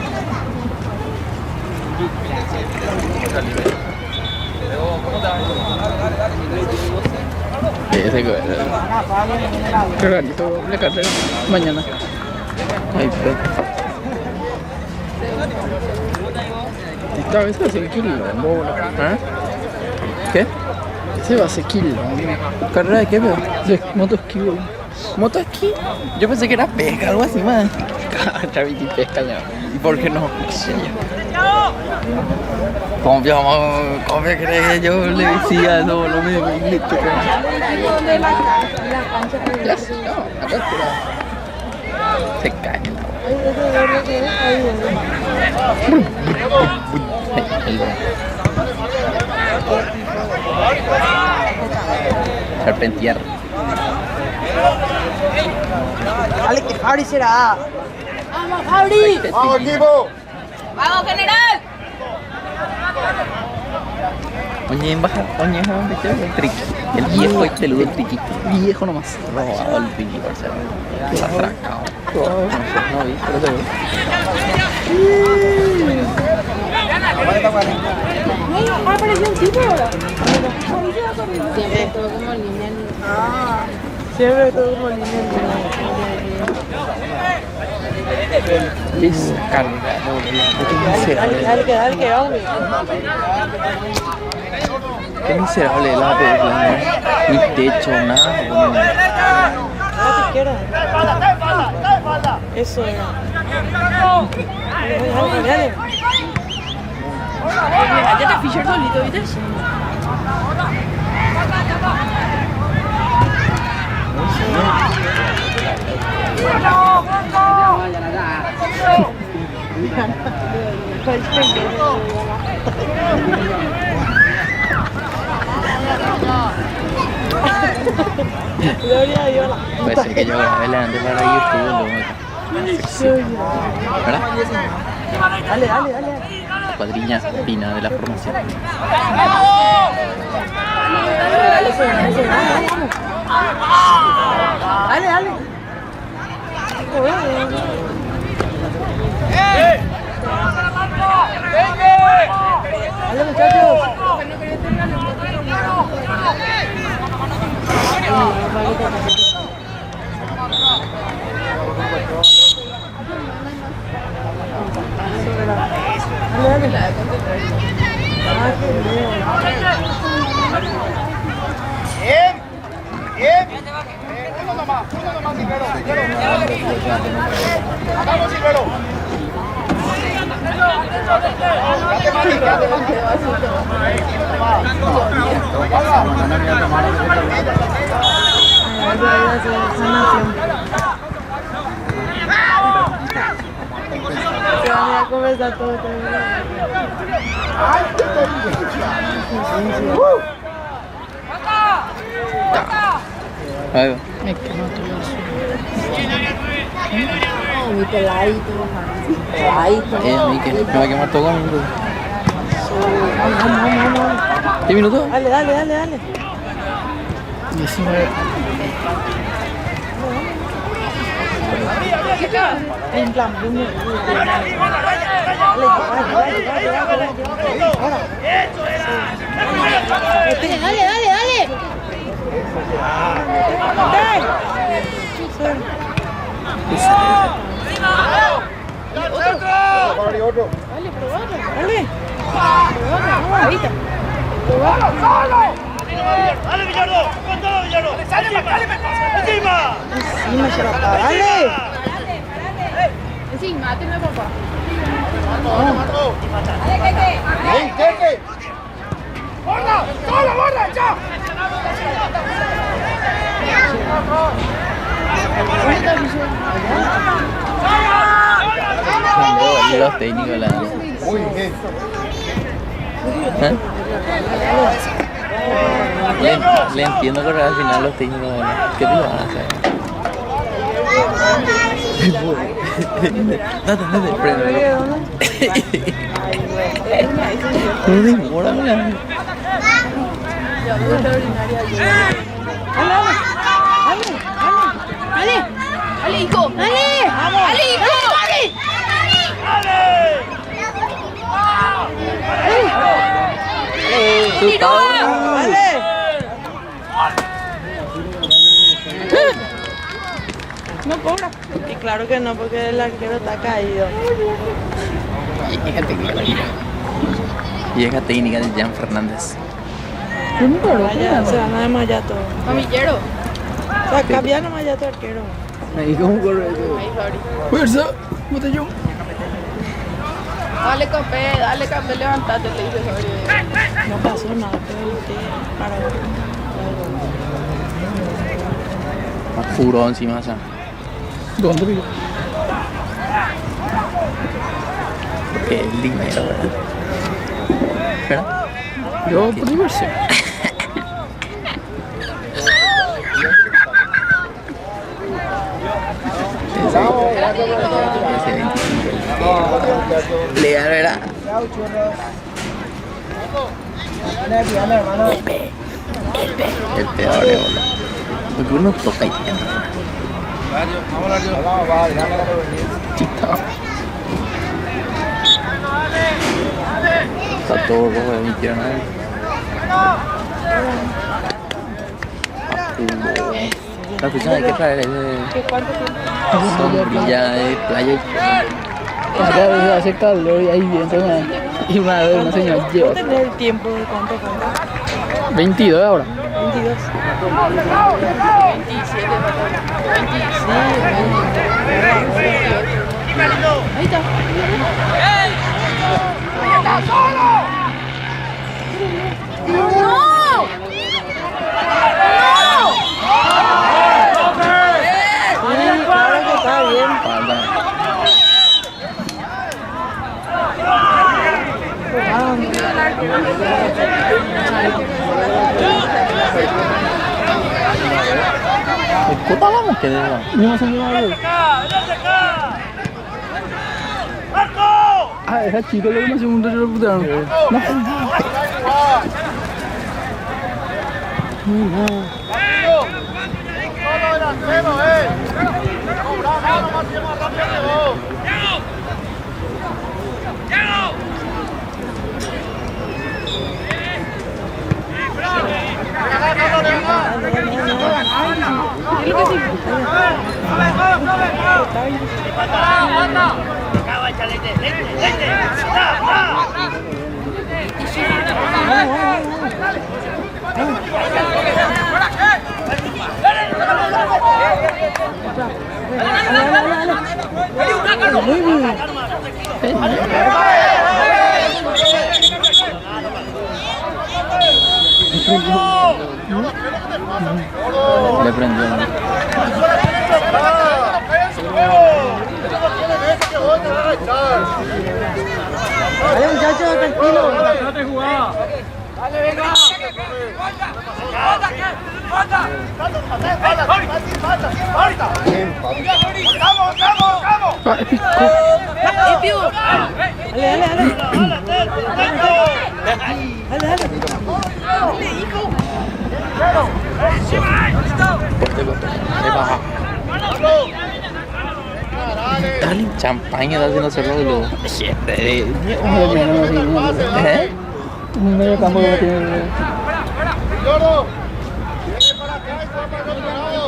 Ese que Cargadito la carrera mañana. ay, pero Esta vez va a ser quilombo. ¿ah? ¿Qué? Se va a hacer quilombo. ¿Carrera de qué, veo? De motoesquí, güey. ¿Motoesquí? Yo pensé que era pesca, algo así, man. Chaviti pesca ya. ¿Y por qué no? No sé yo. ¿Cómo crees que yo le decía no, lo mismo? Ya sé, no, acá espera. Se cae el agua. Serpentear. Dale, que Fabri será. Vamos, Fabri. Vamos, equipo. Vamos, general. Oye, ¿viste el triqui? El viejo este ludo, el triqui. Viejo nomás. Robado el triqui, por ser. Atracado. No vi, pero te veo. Apareció un tipo ahora. Siempre todo como niña. Siempre todo como niña. Esa carga, Dale, que vamos. qué miserable la película, ni techo, nada. A tu izquierda. Eso era. Dale. Ya te Fisher solito, ¿viste? Gloria a Dios. Parece que yo grabé la antes para YouTube, ¿verdad? Dale, dale, dale. Cuadrilla fina de la formación. Dale, dale. Dale, muchachos. Bien, bien. Uno nomás, Silvero. Hagamos, Silvero. Se van a conversar todo. Ahí va. Mi peladito. Peladito. A mí que me va a quemar todo conmigo. Vamos. 10 minutos. Dale, dale, dale, dale. 19. En plan, dale. Otro. Dale. Dale, Villardo. Con todo, Villardo. Sale, encima. Encima se va a parar. Dale. Sí, máteme, papá. Ven, Keke. ¡Borda! ¡Sola, borda! ¡Ya! Los técnicos la. Muy bien. ¿Eh? Le entiendo que al final los técnicos de la. ¿Qué te lo van a hacer? Date, prende. No demora, man. ¡Dale, hijo! ¡Dale, hijo! No cobra. Y claro que no, porque el arquero está caído. Vieja técnica de Jan Fernández. Vaya, se van a desmayar todos. Mamillero. O sea, cambia nomás ya tu arquero. Ahí como corre todo. Ahí, Fabri. Fuerza, botellón. Dale, Capé, levántate, le dice Fabri. No pasó nada, pero usted para. Furó encima, o sea. ¿Dónde vivo? Porque el dinero, ¿verdad? ¿Verdad? Yo por diversión. Ese 25. Legal, ¿verdad? El peor de bola. Porque uno toca y ya. Chita. Está todo rojo de mi tierra. La persona hay que traer ese sombrilla de playa. Cada vez hace calor y ahí viene una vez una señora lleva. ¿Puedo tener el tiempo de cuánto falta? 22 ahora. 22. 27, 26. Ahí está. ¡No! Claro que está bien. ¿Cómo vamos que deba? No se lleva algo. ¡Marco! Esa chica lo que me hace un raro putero. No. Solo delantero, cobramos más tiempo rápido. Le prendió. Dale, muchachos, tranquilo. Dale, venga. Dale, champaña está haciendo cerrado y luego. ¿Eh? Un medio campo que tiene. Lloro. Viene para acá y toma el otro lado.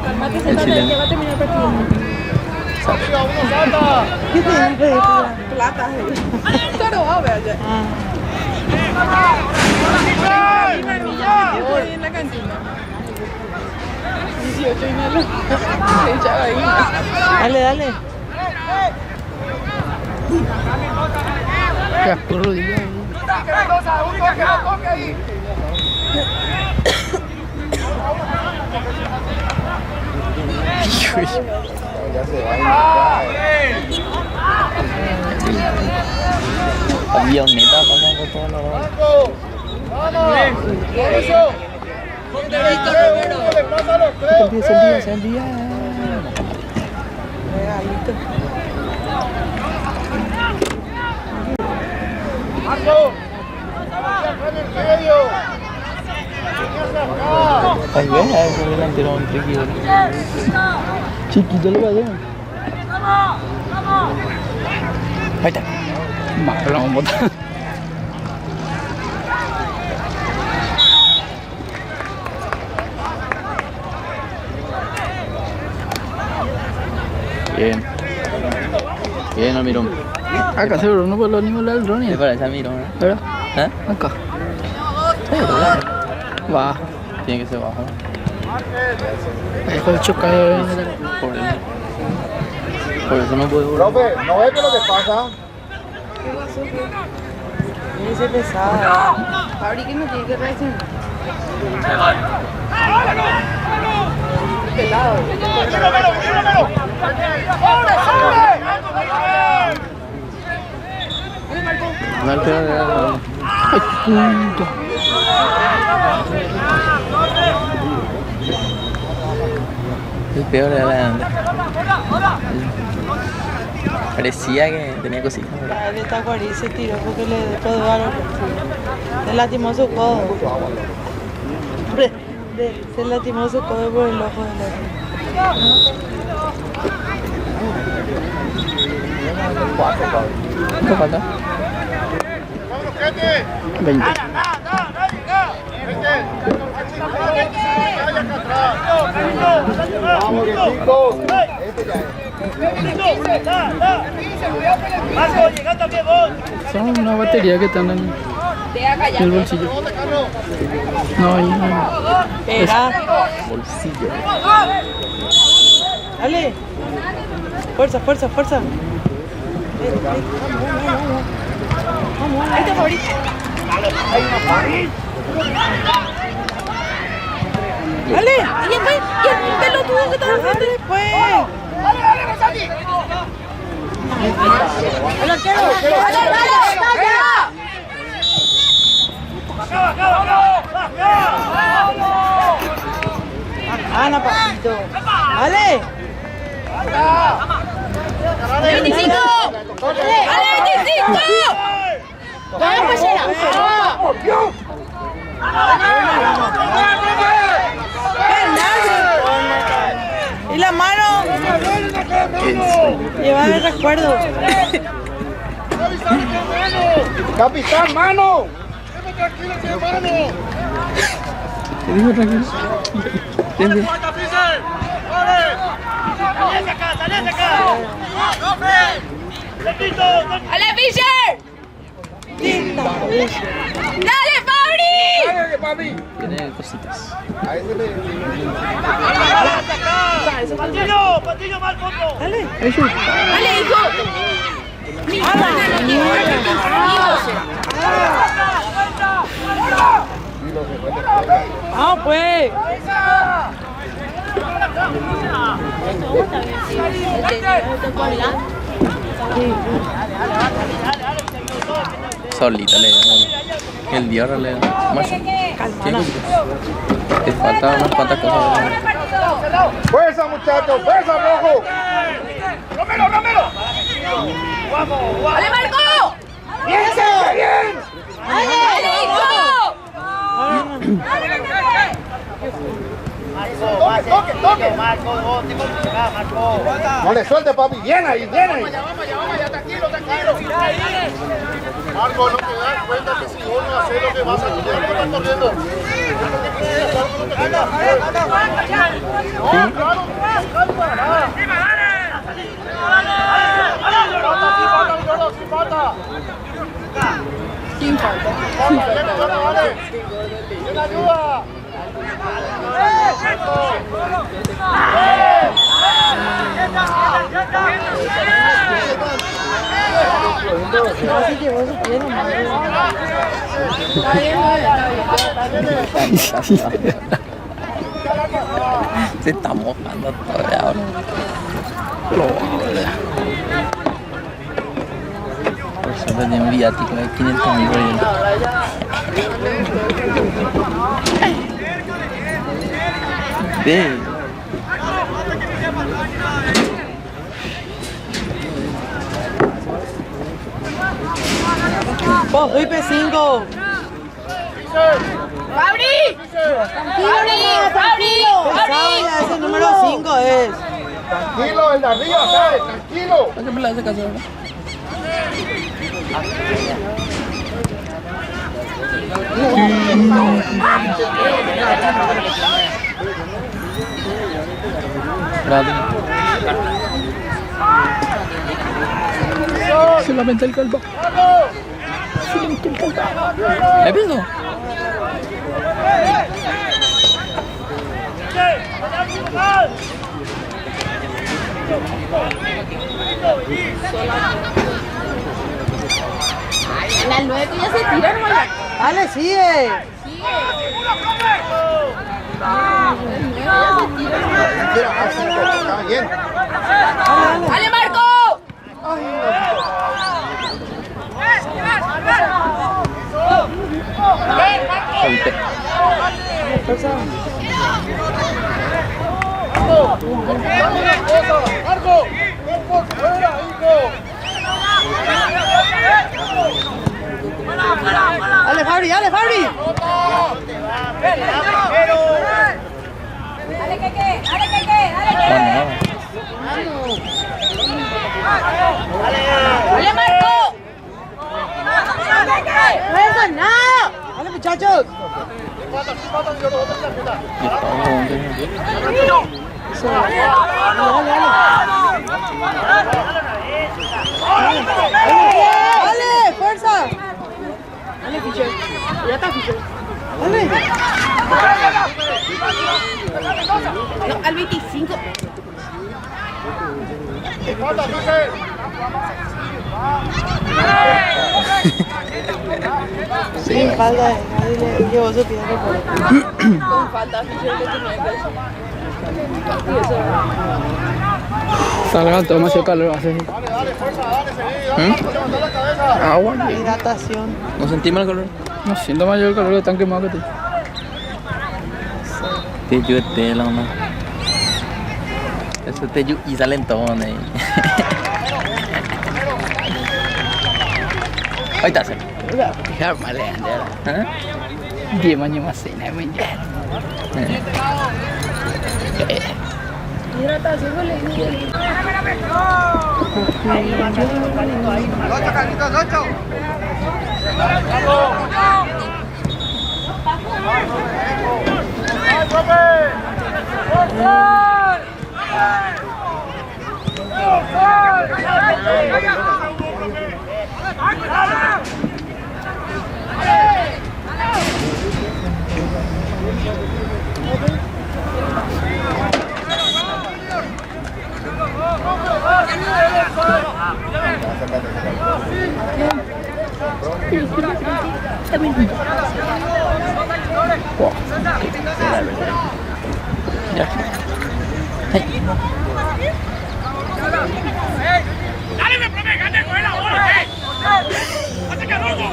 Calmate, sentate, que va a terminar el partido. Arriba, uno salta. ¿Qué te dice? Plata. Claro, va a ver allá. Estoy en la cantina. 18 y nada. Echaba ahí. Dale, dale. Ya, por rodilla. Un toque ahí. Avioneta pasando por todos lados. ¡Vamos! ¡Eso! ¡Le pasa a los tres! Se envía. ¡Marco! ¡Acá en el medio! Ahí ves, a ese delantero un triquillo. Chiquito lo va a dar. Ahí está. Malo, vamos a botar. Bien. Bien, Almirón. Acá seguro no puedo ni volar el drone. ¿Te parece Almirón? ¿Verdad? ¿Eh? Acá. ¿Verdad? Va. Tiene que ser bajo. Dejo de chocar. Por eso no puedo volar. Profe, ¿no ves qué es lo que pasa? Ese pesado. Fabri que no tiene que reaccionar. Ay, punto. El peor era la de parecía que tenía cositas. Él está Cori se tiró porque le pegó a los. Se lastimó su codo. Se lastimó su codo por el ojo del otro. ¿Qué falta? 20. Vamos, chicos. Son una batería que están en el bolsillo. No, ahí no. Espera. Bolsillo. Dale. Fuerza, fuerza, fuerza. Ahí está Fabri. Dale. Y el pelotudo que está enfrente. Después. ¡Dale, Rosati! Ana, papito. Dale. ¡Ale, 25! ¡Ale, 25! ¡Vamos, Pachera! ¿Y la mano? Lleva el recuerdo. ¡Capitán, mano! ¡Tranquilo, hermano! ¿Qué dijo tranquilo? ¿Entiendes? ¡Ale, Fischer! ¡Dale, Fabri! Tiene cositas. ¡Dale, hijo! ¡Ah, pues! Solita le da. El Dior le da. Macho. ¿Qué cositas? Te faltan unas cuantas cosas. ¡Fuerza, muchachos! ¡Fuerza, rojo! ¡Romero, Romero! ¡Ale, Marco! ¡Bien, bien! ¡Ale, hijo! ¡Toque, toque! No le suelte, papi. Bien ahí, bien ahí. Tranquilo, tranquilo. Marco, no te das cuenta que si vos no haces lo que vas a hacer, no estás corriendo. Sin falta. ¡Sin ayuda! Así que vos supieron, madre. Se está mojando todavía ahora. Por eso tenía un viático de 500.000 por ahí. Ve. Vos, doy P5. ¡Fabri! ¡Fabri! Pensaba ya, ese número 5 es. Tranquilo, el de arriba, ¿sabes? Tranquilo. ¿Para qué me la hace caso ahora? Se lamenta el calvo. ¿Me piso? La luego ya se tira, hermano. Dale, sigue. Está bien. ¡Ale, Marco! Solté. ¡Marco! ¡Por fuera, hijo! Dale, Fabri, dale, Fabri. ¡Dale, Keke! ¡Dale, Keke! ¡Dale, Marco! ¡No es nada! Dale, muchachos. Dale, fuerza. Dale, Fischer. Ya está, Fischer. Dale. No, al 25. Sin falta de nadie le llevó su pie de Con falta, Fischer, que tenía que hacer. Salgan, toma ese calor, hace agua. hidratación. ¿No sentimos el color? No siento mayor el calor de tan quemado que te. Te llueve la una. Eso te llueve y salen todos ahí. Ahí está, se. Dejar mal, ¿eh? 10 años más sin el mundial. Mira, está haciendo el Ya. ¡Dale, me promete, gane con la bola! ¡Hace canuto!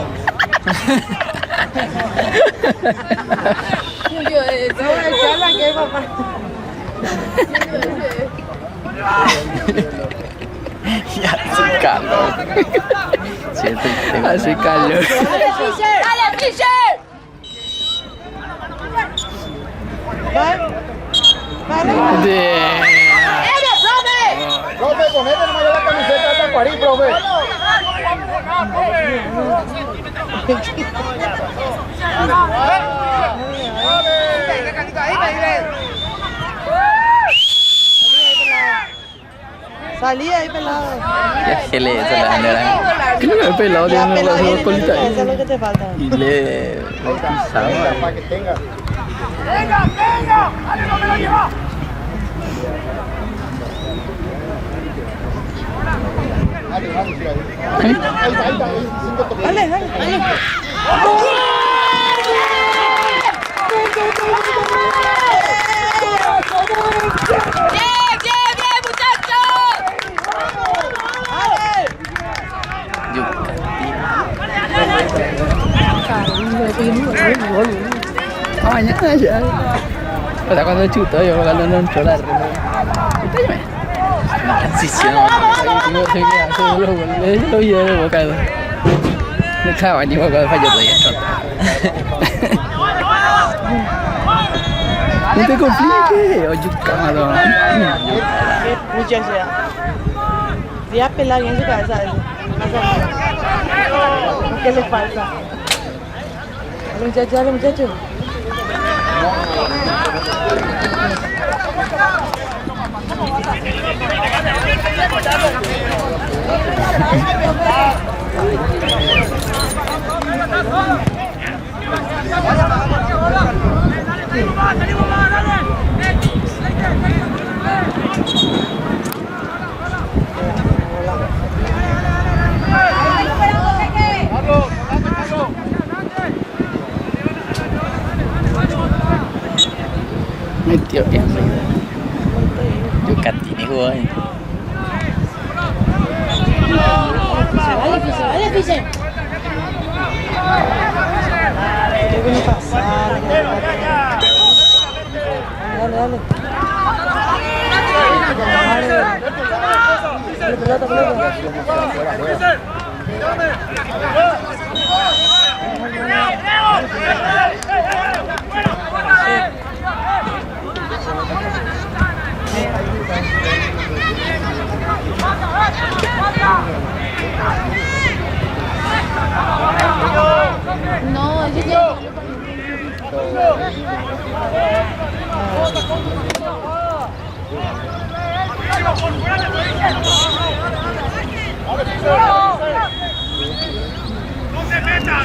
Julio, eso es charla que papá. Ya hace calor. Cierto, Hace calor. ¡Dale, Fischer! ¡Dale, Fischer! Profe, ponete nomás la camiseta de Tacuarí, profe. Salí ahí pelado. ya que le hizo la bandera. Creo que el pelado tiene las dos colitas. Eso es lo que te falta. Y le bautizaba. Para que tenga. ¡Venga, venga! ¡Dale, no me lo lleva! Dale, dale, dale. Mañana ya. O sea, cuando chuto yo cuando no entro la Transición. lo vi de bocado. No estaba ni bocado fallo todavía. No te compliques, oye, camarón. Mucha sea. Voy a pelar bien su cabeza. ¿Qué le falta? Dale, muchacho. Metió bien. Yo catine jugó ahí. Dale, Fischer. ¿Qué viene a pasar? Dale. No, yo ya. ¡No se meta!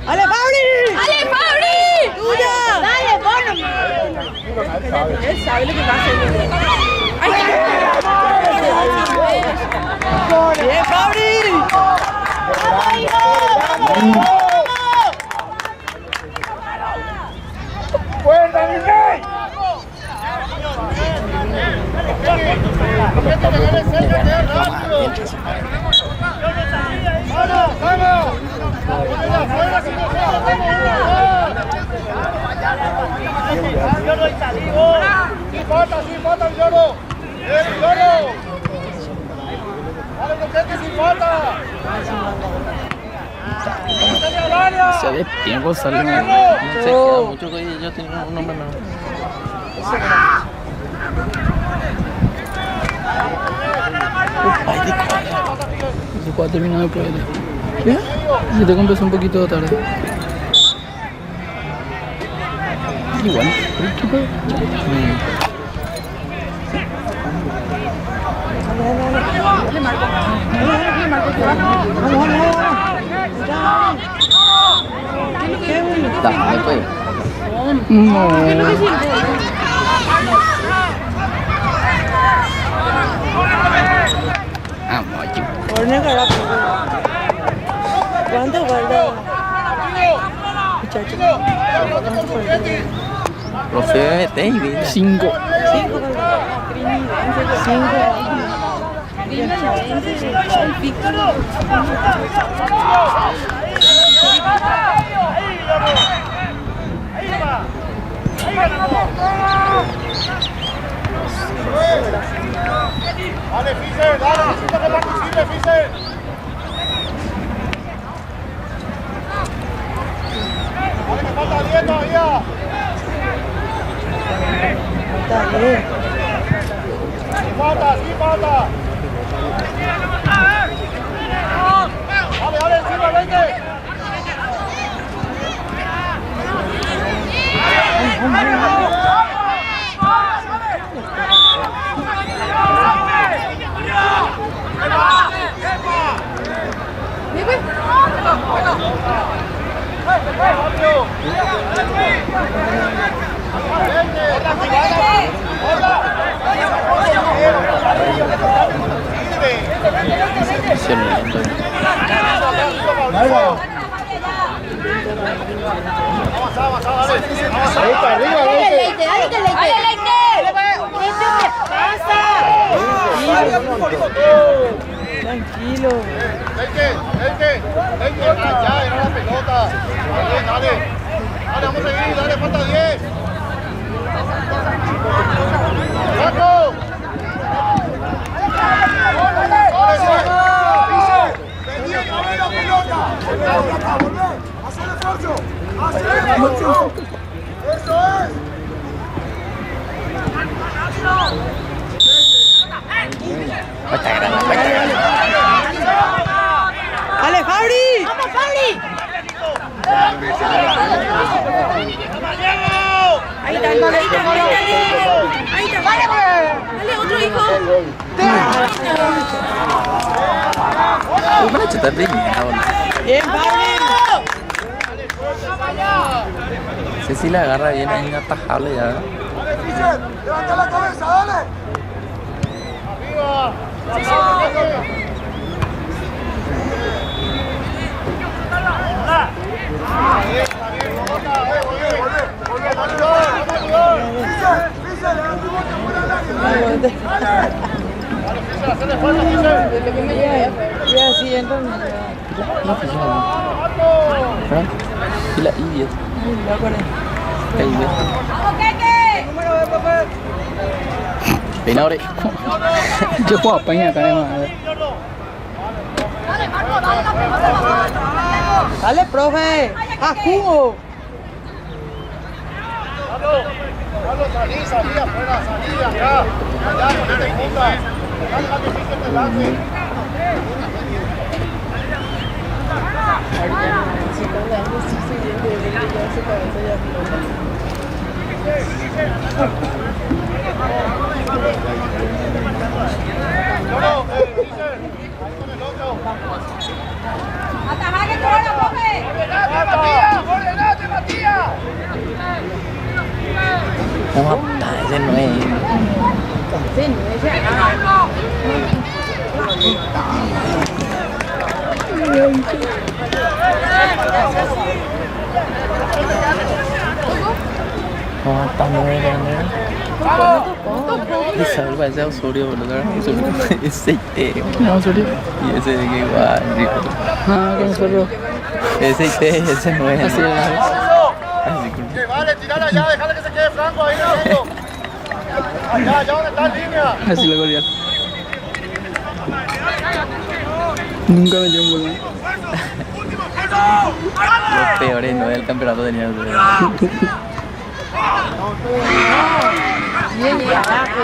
Dale, Fabri. ¡Dale, Fabri! ¡Tuya! ¡Dale, Bono! Él sabe lo que va a hacer. ¡Bien, Fabri! ¡Fuerza, mi rey! ¡Vamos! ¡Sí, falta, el lloro! ¡El lloro! ¡Dale, Se de tiempo salió. No sé, queda mucho que yo tengo un nombre menos. Ese juego terminó después. ¿Qué? Si te compras un poquito tarde. Igual, ¿pero qué fue? Dale, pues. No. Ah, macho. ¿Cuánto falta? Muchacho. Profe, vete y vida. 5. Dale, Fischer, dale, necesito que participe, Fischer. Dale, que falta 10 todavía. Sí falta, sí falta. Dale, dale, encima, vente. Tranquilo. Leite, allá, era la pelota. Dale, vamos a seguir, dale, falta 10. ¡Saco! ¡Dale, Fabri! ¡Vamos, Fabri! Ahí está, Dale, otro hijo. ¿Cómo la chata primera, boludo? ¡Bien, Fabri! Sé si la agarra bien, es inatajable ya. ¡Levanta la cabeza, dale! ¡Arriba! Y así entonces. Frank, y la idiot. La idiot. Peina ahora. Yo juego a Peña acá, a ver. Dale, profe. ¡A jugo! Carlos, salí afuera, salí acá. Allá, ponete en punta. Deja que Fischer te lance. No, Fischer, ahí con el otro. ¡Ataja que corra, profe! ¡Ordenate, Matías! No, ese no es. No, está muy grande. Esa algo es Osorio, ¿verdad? Ese té. No, ¿en serio? Y ese de que igual, rico. Ah, ¿qué me salió? Ese té, ese no es. Así es. Así que. Que vale, tirala allá, déjale que se quede Franco ahí. Allá donde está en línea. Así lo golear. Nunca metió un gol. Los peores no del campeonato tenían. Bien, y abajo.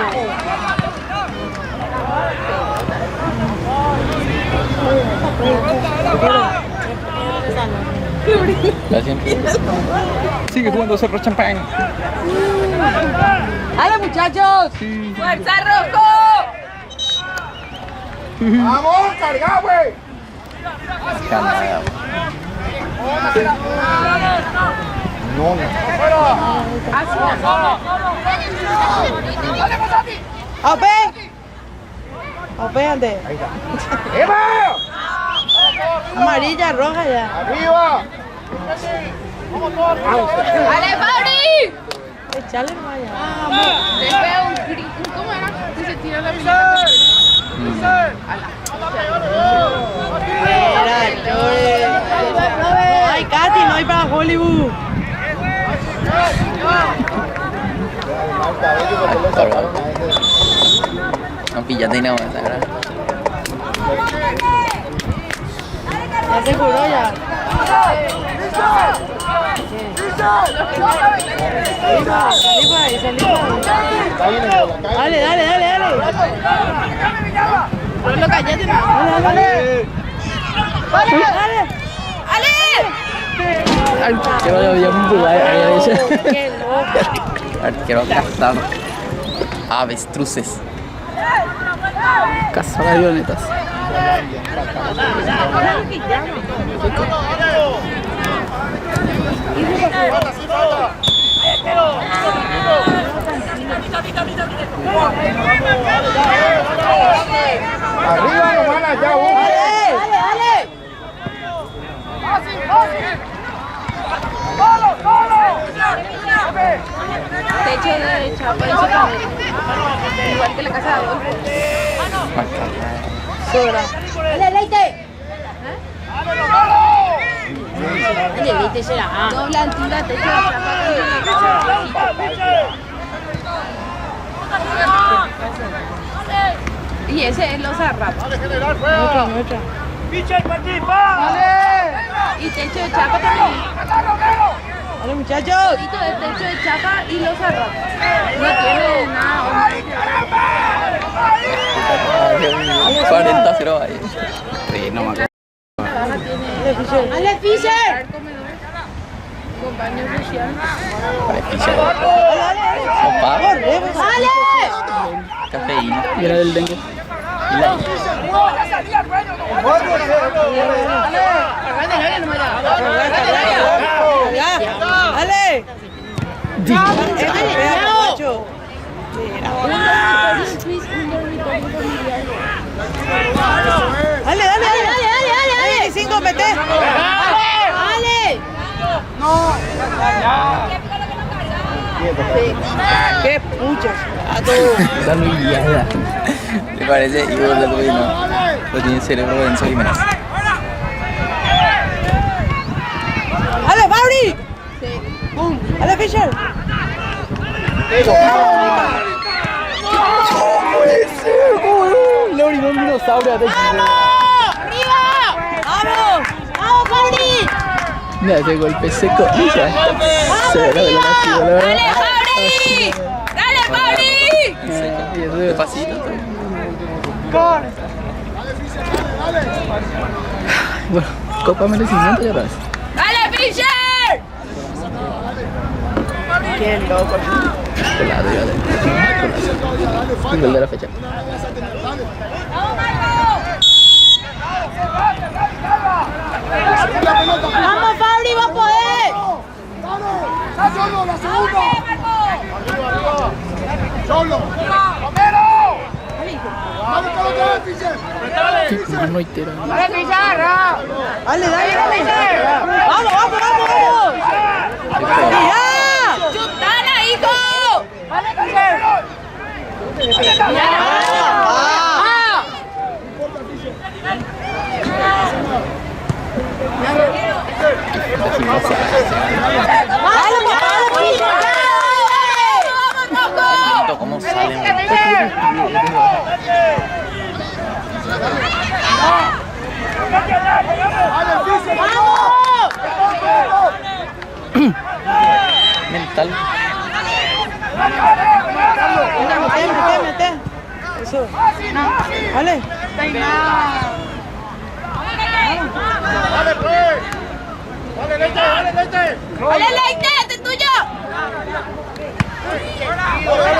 Sigue jugando Cerro Champán. ¡Hala, muchachos! ¡Fuerza, Rojo! ¡Vamos, carga, güey! Canadá. ¡Ope! ¡Ope, ande! ¡Eva! Amarilla, roja ya. ¡Arriba! ¡Ale, Fauri! Echale vaya. Le pega un grito. ¿Cómo era? Que se tira la pelota. No hay Katy, no hay para Hollywood. No pillate nada más, ¿verdad? Ya se curó ya. Salí por ahí, salí por ahí. Dale. Lo callate, no. Dale. Que vaya bien un lugar ahí ese. Qué loco. Arquero cazar avestruces. Cazar avionetas. ¡Arriba, hermana, ya, vos! Dale. Techo de chapa y chapa. Igual que la casa de Adolfo. Sobra. Dale, Leite. Dale, Leite será. Doble altura, techo de chapa. Y ese es los arrapos. Otra. Y techo de chapa también. Dale, muchachos. Poquito de techo de chapa y los arrapos. No tiene nada. 40-0 ahí. Sí, no me acuerdo. Dale, Fisher. Compañía social. Opa, Dale. cafeína. Y era del dengue. Y la Dale. Dale. 25, mete. Dale. Qué puchas. Está muy guiada. me parece y vos lo no tiene cerebro denso y menos. ¡Ale, Barry! ¡Ale, Fisher! Lori, un dinosaurio de ¡Arriba! ¡Vamos! ¡Vamos, Barry! Mira ese golpe seco. Mira. Se ve la velocidad. ¡Dale, Fauri! ¡Dale, Fauri! Despacito. Bueno, Copa merecimiento ya sabes. ¡Dale, Fisher! ¡Qué loco! Colado ya de. El gol de la fecha. ¡Vamos, Fabri, va a poder! ¡Ya solo, la segunda! ¡Arriba! ¡Solo! ¡Romero! ¡Vamos con otra vez, Fischer! Qué noitera. ¡Dale, dale! ¡Vamos, vamos, vamos! ¡Ya! ¡Chutala, hijo! ¿Cómo salen? Tal. Mete. Eso. Vale. Dale, pues. Dale, Leite. ¡Vale, Leite! ¡Este es tuyo! Dale,